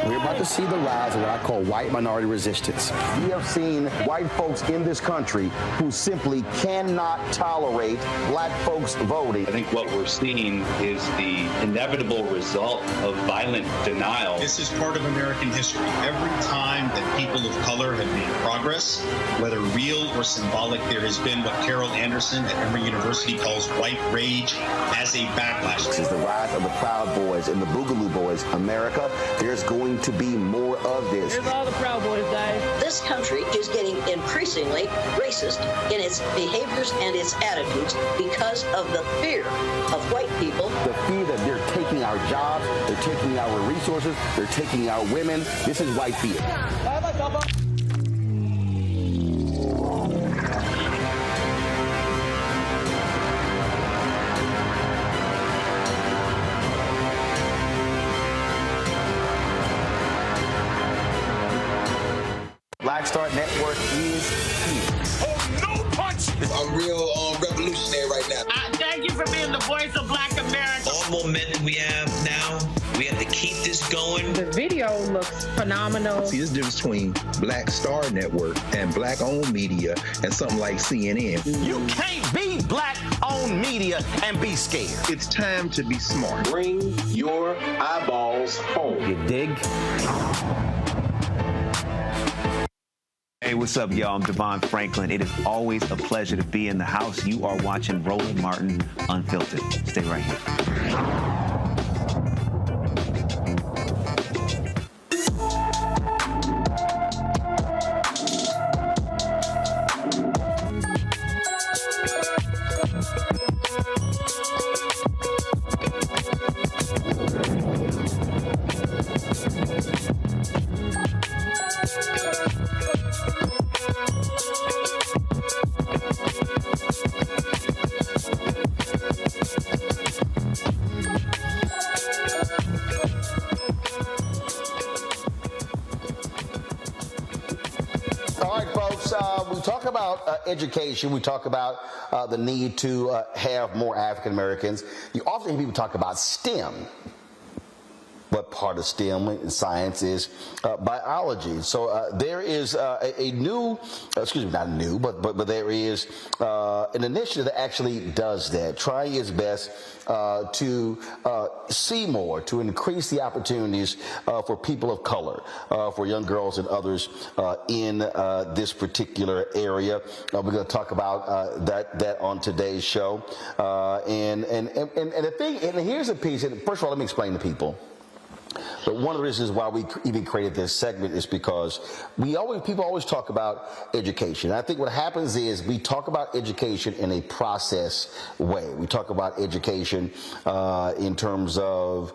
we're about to see the rise of what I call white minority resistance. We have seen white folks in this country who simply cannot tolerate black folks voting. I think what we're seeing is the inevitable result of violent denial. This is part of American history. Every time that people of color have made progress, whether real or symbolic, there has been what Carol Anderson at Emory University calls white rage as a backlash. This is the rise of the Proud Boys and the Boogaloo Boys. America, there's going to be more of this. Here's all the Proud Boys, guys. This country is getting increasingly racist in its behaviors and its attitudes because of the fear of white people. The fear that they're taking our jobs, they're taking our resources, they're taking our women. This is white fear. Black Star Network is here. Oh, no punch! I'm real revolutionary right now. Thank you for being the voice of Black America. All momentum we have now, we have to keep this going. The video looks phenomenal. See, there's a difference between Black Star Network and black-owned media and something like CNN. You can't be black-owned media and be scared. It's time to be smart. bring your eyeballs home. You dig? Hey, what's up, y'all? I'm Devon Franklin. It is always a pleasure to be in the house. You are watching Roland Martin Unfiltered. Stay right here. Education, we talk about the need to have more African Americans. You often hear people talk about STEM. What part of STEM in science is biology. So there is a new, excuse me, not new, but there is an initiative that actually does that, trying its best to see more, to increase the opportunities for people of color, for young girls and others in this particular area. We're going to talk about that on today's show. And the thing, and here's a piece, and first of all, let me explain to people. But one of the reasons why we even created this segment is because people always talk about education. I think what happens is we talk about education in a process way. We talk about education in terms of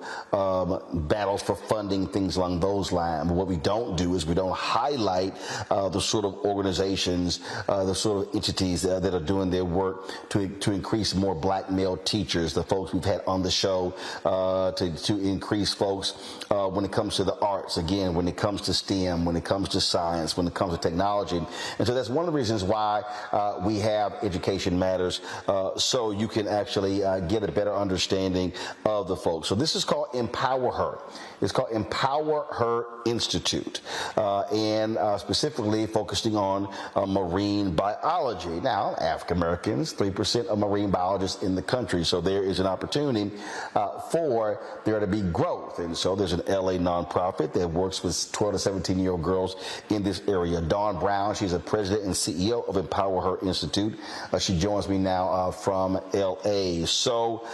battles for funding, things along those lines. But what we don't do is we don't highlight the sort of organizations, the sort of entities that are doing their work to increase more black male teachers, the folks we've had on the show, to increase folks when it comes to the arts, again, when it comes to STEM, when it comes to science, when it comes to technology. And so that's one of the reasons why we have Education Matters, so you can actually get a better understanding of the folks. So this is called EmpowHER. It's called EmpowHER Institute, and specifically focusing on marine biology. Now, African Americans, 3% of marine biologists in the country, so there is an opportunity for there to be growth. And so there's an LA nonprofit that works with 12 to 17-year-old girls in this area. Dawn Brown, she's a president and CEO of EmpowHER Institute. She joins me now from LA. So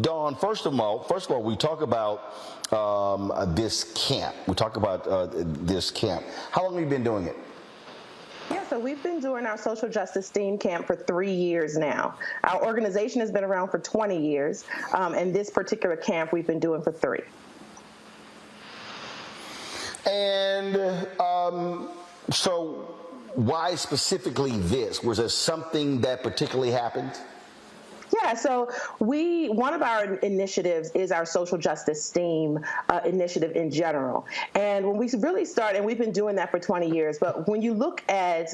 Dawn, first of all, we talk about this camp. We talk about this camp. How long have you been doing it? Yeah, so we've been doing our social justice STEAM camp for 3 years now. Our organization has been around for 20 years, and this particular camp we've been doing for 3. And so why specifically this? Was there something that particularly happened? Yeah, so one of our initiatives is our social justice STEAM initiative in general. And when we really started, and we've been doing that for 20 years, but when you look at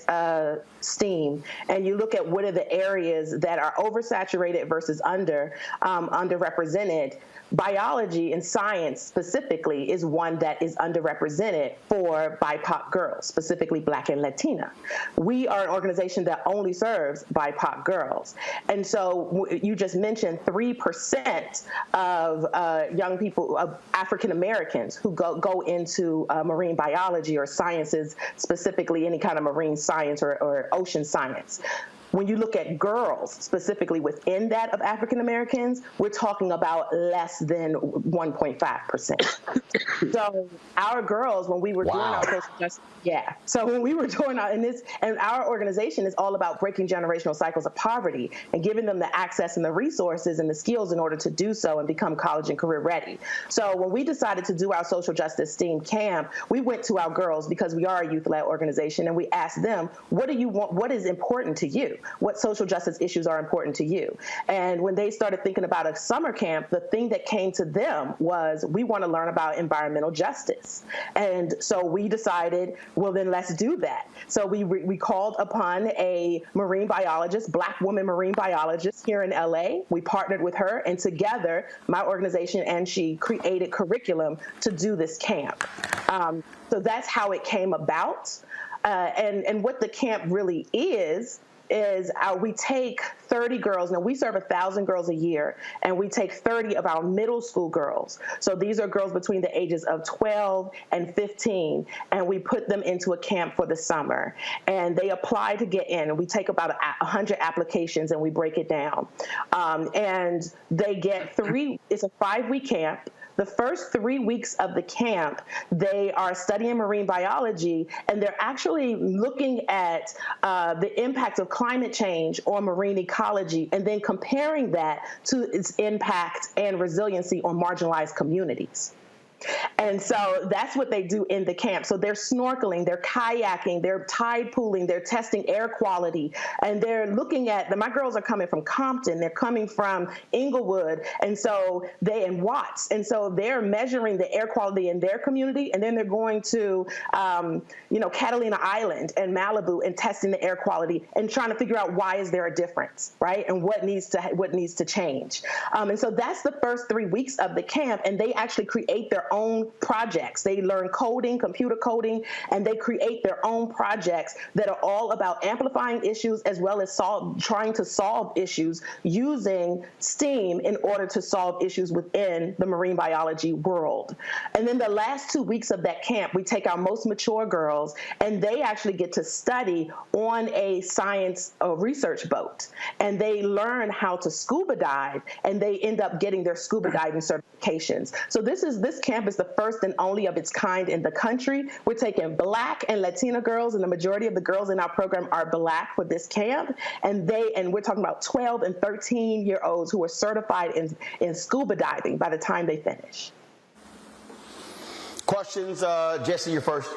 STEAM and you look at what are the areas that are oversaturated versus underrepresented, biology and science specifically is one that is underrepresented for BIPOC girls, specifically Black and Latina. We are an organization that only serves BIPOC girls. And so you just mentioned 3% of young people, of African Americans who go into marine biology or sciences, specifically any kind of marine science or ocean science. When you look at girls, specifically within that of African Americans, we're talking about less than 1.5%. So our girls, when we were doing our social justice, so when we were doing and our organization is all about breaking generational cycles of poverty and giving them the access and the resources and the skills in order to do so and become college and career ready. So when we decided to do our social justice STEAM camp, we went to our girls because we are a youth-led organization, and we asked them, what do you want? What is important to you? What social justice issues are important to you? And when they started thinking about a summer camp, the thing that came to them was, we want to learn about environmental justice. And so we decided, well, then let's do that. So we called upon a marine biologist, Black woman marine biologist here in LA. We partnered with her, and together, my organization and she created curriculum to do this camp. So that's how it came about. And what the camp really is we take 30 girls. Now, we serve 1,000 girls a year, and we take 30 of our middle school girls. So these are girls between the ages of 12 and 15, and we put them into a camp for the summer. And they apply to get in, and we take about 100 applications, and we break it down. And they get it's a 5-week camp. The first 3 weeks of the camp, they are studying marine biology, and they're actually looking at the impact of climate change on marine ecology, and then comparing that to its impact and resiliency on marginalized communities. And so that's what they do in the camp. So they're snorkeling, they're kayaking, they're tide pooling, they're testing air quality, and they're looking at, my girls are coming from Compton, they're coming from Inglewood, and Watts. And so they're measuring the air quality in their community, and then they're going to, Catalina Island and Malibu and testing the air quality and trying to figure out why is there a difference, right? And what needs to change. And so that's the first 3 weeks of the camp, and they actually create their own projects. They learn coding, computer coding, and they create their own projects that are all about amplifying issues as well as trying to solve issues using STEAM in order to solve issues within the marine biology world. And then the last 2 weeks of that camp, we take our most mature girls, and they actually get to study on a science research boat. And they learn how to scuba dive, and they end up getting their scuba diving certifications. So this camp is the first and only of its kind in the country. We're taking Black and Latina girls, and the majority of the girls in our program are Black for this camp. And we're talking about 12 and 13-year-olds who are certified in scuba diving by the time they finish. Questions? Jesse, you're first.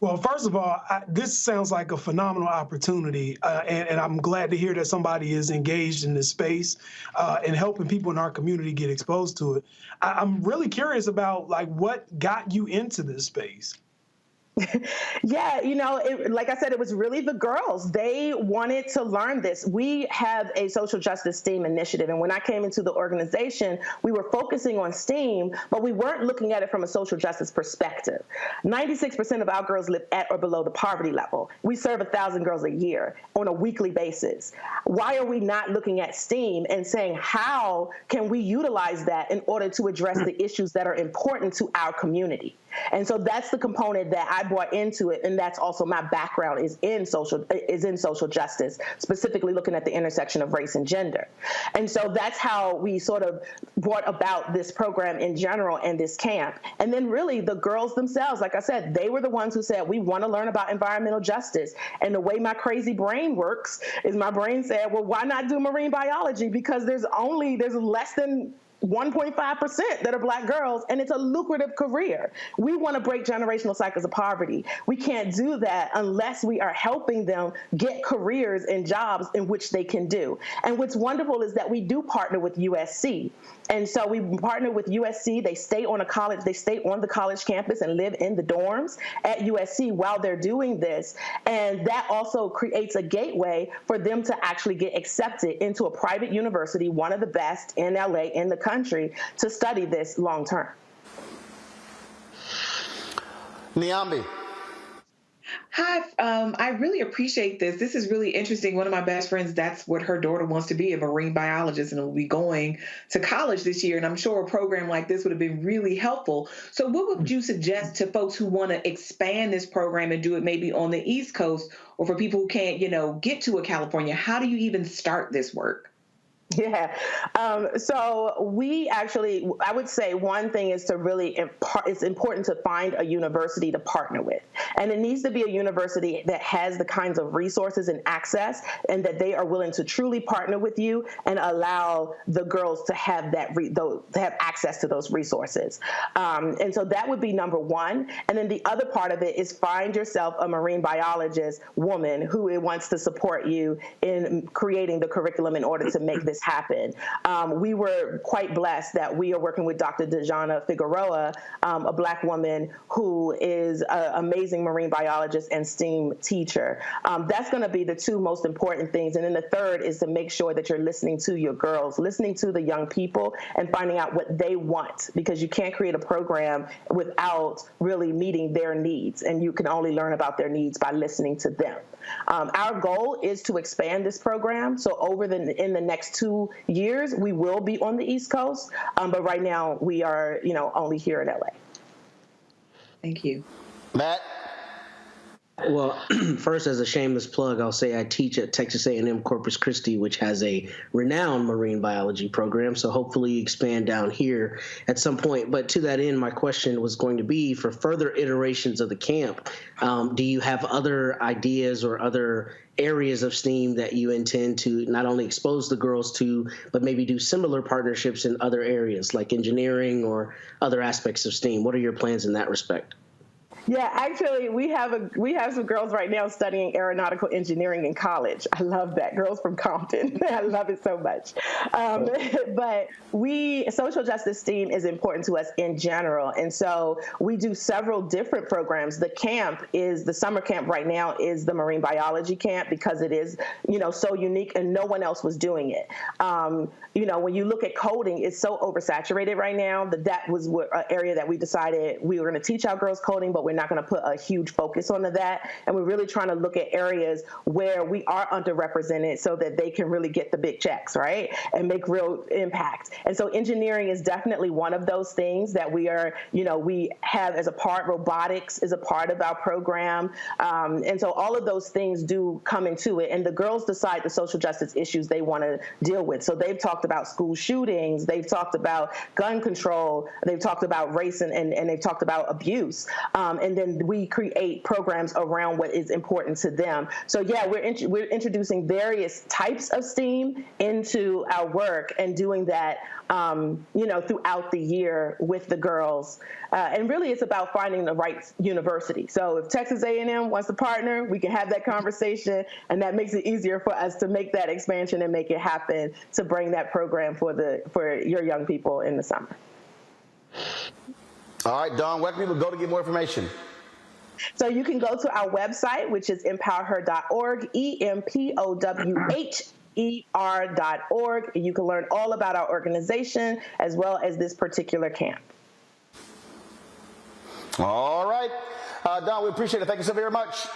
Well, first of all, this sounds like a phenomenal opportunity, and I'm glad to hear that somebody is engaged in this space and helping people in our community get exposed to it. I'm really curious about what got you into this space. Yeah, like I said, it was really the girls. They wanted to learn this. We have a social justice STEAM initiative, and when I came into the organization, we were focusing on STEAM, but we weren't looking at it from a social justice perspective. 96% of our girls live at or below the poverty level. We serve 1,000 girls a year on a weekly basis. Why are we not looking at STEAM and saying, how can we utilize that in order to address the issues that are important to our community? And so that's the component that I brought into it, and that's also my background is in social justice, specifically looking at the intersection of race and gender. And so that's how we sort of brought about this program in general and this camp. And then really the girls themselves, like I said, they were the ones who said, we want to learn about environmental justice. And the way my crazy brain works is my brain said, well, why not do marine biology? Because there's less than 1.5% that are Black girls, and it's a lucrative career. We want to break generational cycles of poverty. We can't do that unless we are helping them get careers and jobs in which they can do. And what's wonderful is that we do partner with USC. And so we partner with USC. They stay on the college campus and live in the dorms at USC while they're doing this. And that also creates a gateway for them to actually get accepted into a private university, one of the best in LA, in the country, to study this long term. Niambi. Hi, I really appreciate this. This is really interesting. One of my best friends, that's what her daughter wants to be, a marine biologist, and will be going to college this year. And I'm sure a program like this would have been really helpful. So what would you suggest to folks who want to expand this program and do it maybe on the East Coast, or for people who can't, get to a California? How do you even start this work? Yeah. So we actually, I would say one thing is to really, it's important to find a university to partner with. And it needs to be a university that has the kinds of resources and access, and that they are willing to truly partner with you and allow the girls to have that, to have access to those resources. And so that would be number one. And then the other part of it is find yourself a marine biologist woman who wants to support you in creating the curriculum in order to make this happen. We were quite blessed that we are working with Dr. Dejana Figueroa, a Black woman who is an amazing marine biologist and STEAM teacher. That's going to be the two most important things. And then the third is to make sure that you're listening to your girls, listening to the young people, and finding out what they want, because you can't create a program without really meeting their needs. And you can only learn about their needs by listening to them. Our goal is to expand this program. So in the next 2 years, we will be on the East Coast. But right now we are, only here in LA. Thank you. Matt? Well, first, as a shameless plug, I'll say I teach at Texas A&M Corpus Christi, which has a renowned marine biology program. So hopefully expand down here at some point. But to that end, my question was going to be, for further iterations of the camp, do you have other ideas or other areas of STEAM that you intend to not only expose the girls to, but maybe do similar partnerships in other areas like engineering or other aspects of STEAM? What are your plans in that respect? Yeah, actually, we have some girls right now studying aeronautical engineering in college. I love that. Girls from Compton. I love it so much. But social justice STEAM is important to us in general. And so we do several different programs. The summer camp right now is the marine biology camp, because it is, so unique and no one else was doing it. When you look at coding, it's so oversaturated right now that was an area that we decided we were going to teach our girls coding, but we're not going to put a huge focus onto that. And we're really trying to look at areas where we are underrepresented so that they can really get the big checks, right? And make real impact. And so engineering is definitely one of those things that we are, we have as a part. Robotics is a part of our program. And so all of those things do come into it. And the girls decide the social justice issues they want to deal with. So they've talked about school shootings. They've talked about gun control. They've talked about race and they've talked about abuse. and then we create programs around what is important to them. So yeah, we're introducing various types of STEAM into our work and doing that, throughout the year with the girls. And really, it's about finding the right university. So if Texas A&M wants to partner, we can have that conversation, and that makes it easier for us to make that expansion and make it happen to bring that program for your young people in the summer. All right, Dawn, where can people go to get more information? So you can go to our website, which is empowher.org, EmpowHER.org. And you can learn all about our organization as well as this particular camp. All right. Dawn, we appreciate it. Thank you so very much.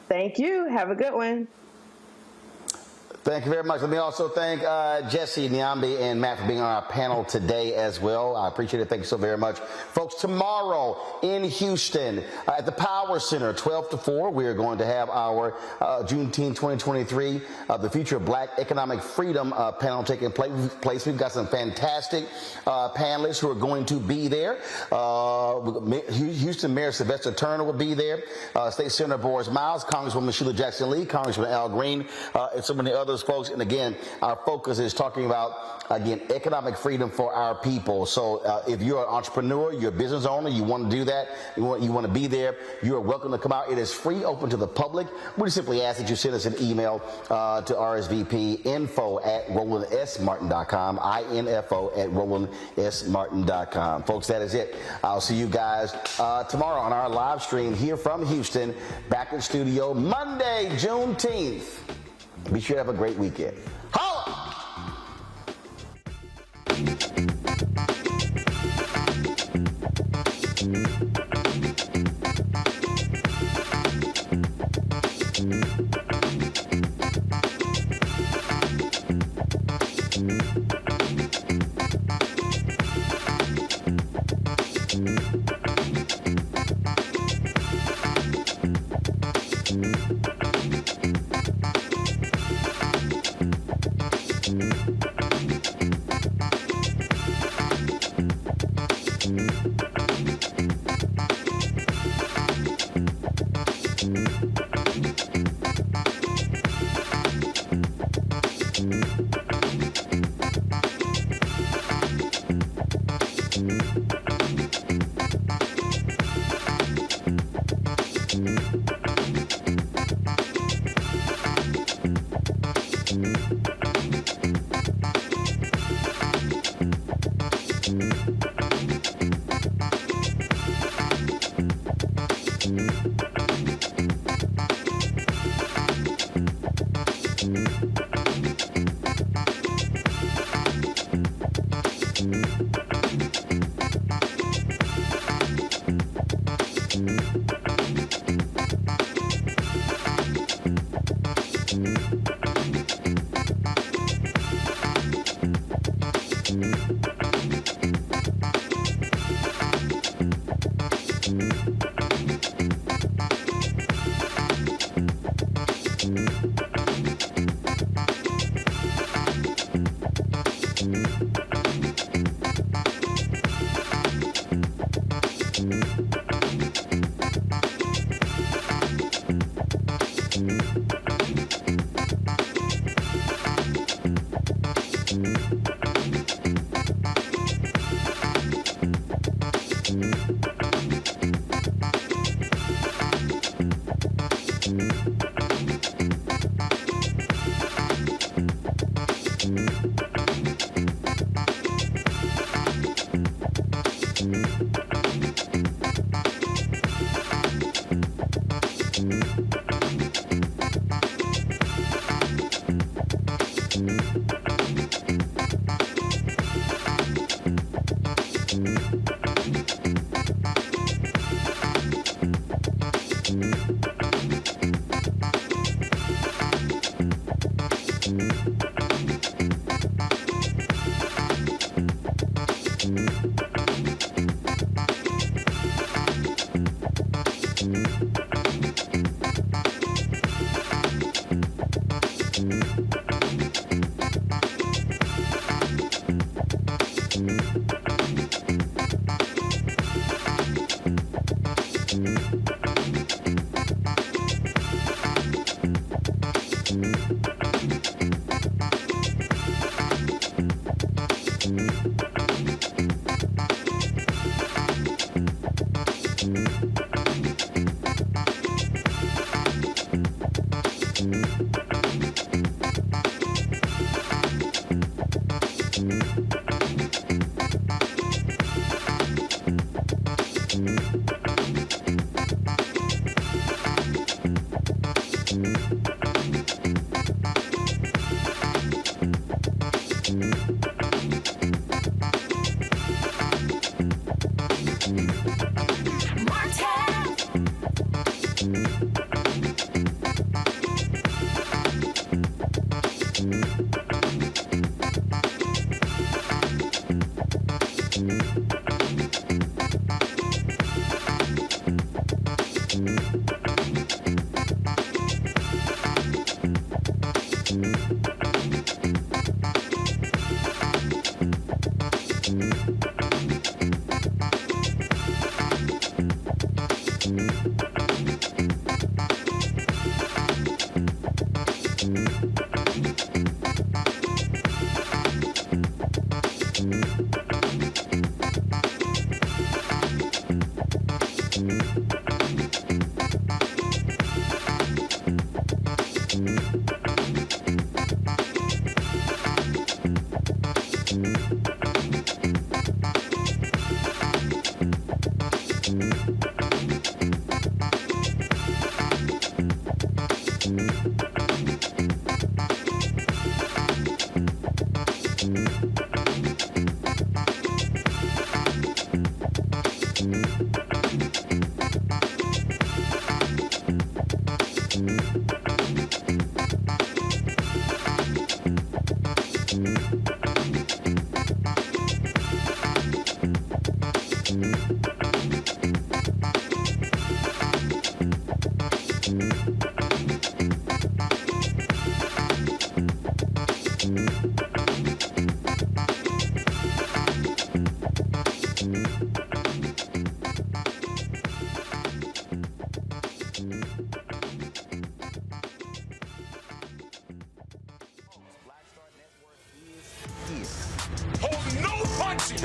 Thank you. Have a good one. Thank you very much. Let me also thank Jesse, Nyambi, and Matt for being on our panel today as well. I appreciate it. Thank you so very much. Folks, tomorrow in Houston at the Power Center, 12 to 4, we are going to have our Juneteenth 2023, the Future of Black Economic Freedom panel taking place. We've got some fantastic panelists who are going to be there. Houston Mayor Sylvester Turner will be there. State Senator Boris Miles, Congresswoman Sheila Jackson-Lee, Congressman Al Green, and so many others, folks. And again, our focus is talking about, economic freedom for our people. So if you're an entrepreneur, you're a business owner, you want to do that, you want to be there, you are welcome to come out. It is free, open to the public. We just simply ask that you send us an email to RSVP info@RolandSMartin.com, info@RolandSMartin.com. Folks, that is it. I'll see you guys tomorrow on our live stream here from Houston, back in studio Monday, Juneteenth. Be sure to have a great weekend. Holla!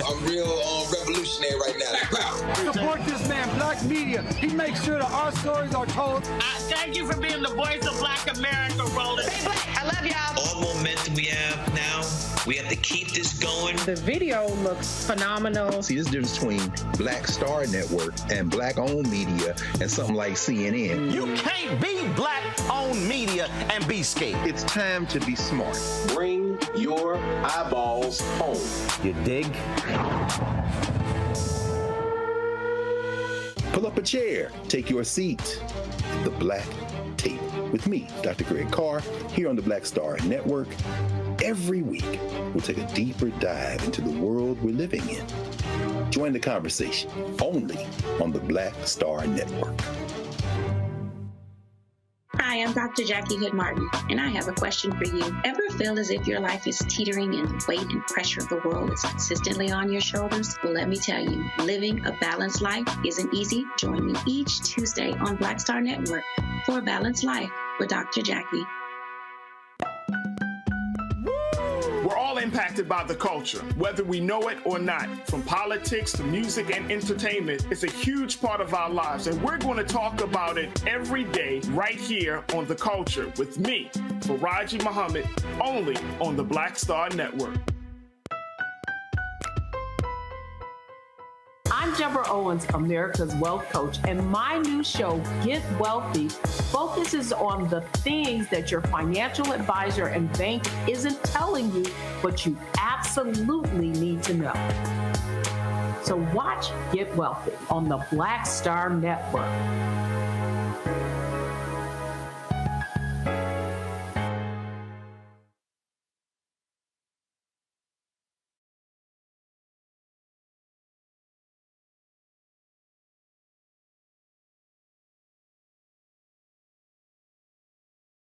I'm real revolutionary right now. Support this man, Black media. He makes sure that our stories are told. Thank you for being the voice of Black America, Roland. Stay black. I love y'all. All momentum we have now, we have to keep this going. The video looks phenomenal. See, this difference between Black Star Network and Black-owned media and something like CNN. You can't be Black-owned media and be scared. It's time to be smart. Bring your eyeballs home. You dig? Pull up a chair, take your seat at the Black Table with me, Dr. Greg Carr, here on the Black Star Network. Every week, we'll take a deeper dive into the world we're living in. Join the conversation only on the Black Star Network. Hi, I'm Dr. Jackie Hood Martin, and I have a question for you. Ever feel as if your life is teetering and the weight and pressure of the world is consistently on your shoulders? Well, let me tell you, living a balanced life isn't easy. Join me each Tuesday on Black Star Network for A Balanced Life with Dr. Jackie. We're all impacted by the culture, whether we know it or not. From politics to music and entertainment, it's a huge part of our lives, and we're going to talk about it every day right here on The Culture with me, Faraji Muhammad, only on the Black Star Network. I'm Deborah Owens, America's Wealth Coach, and my new show, Get Wealthy, focuses on the things that your financial advisor and bank isn't telling you, but you absolutely need to know. So watch Get Wealthy on the Black Star Network.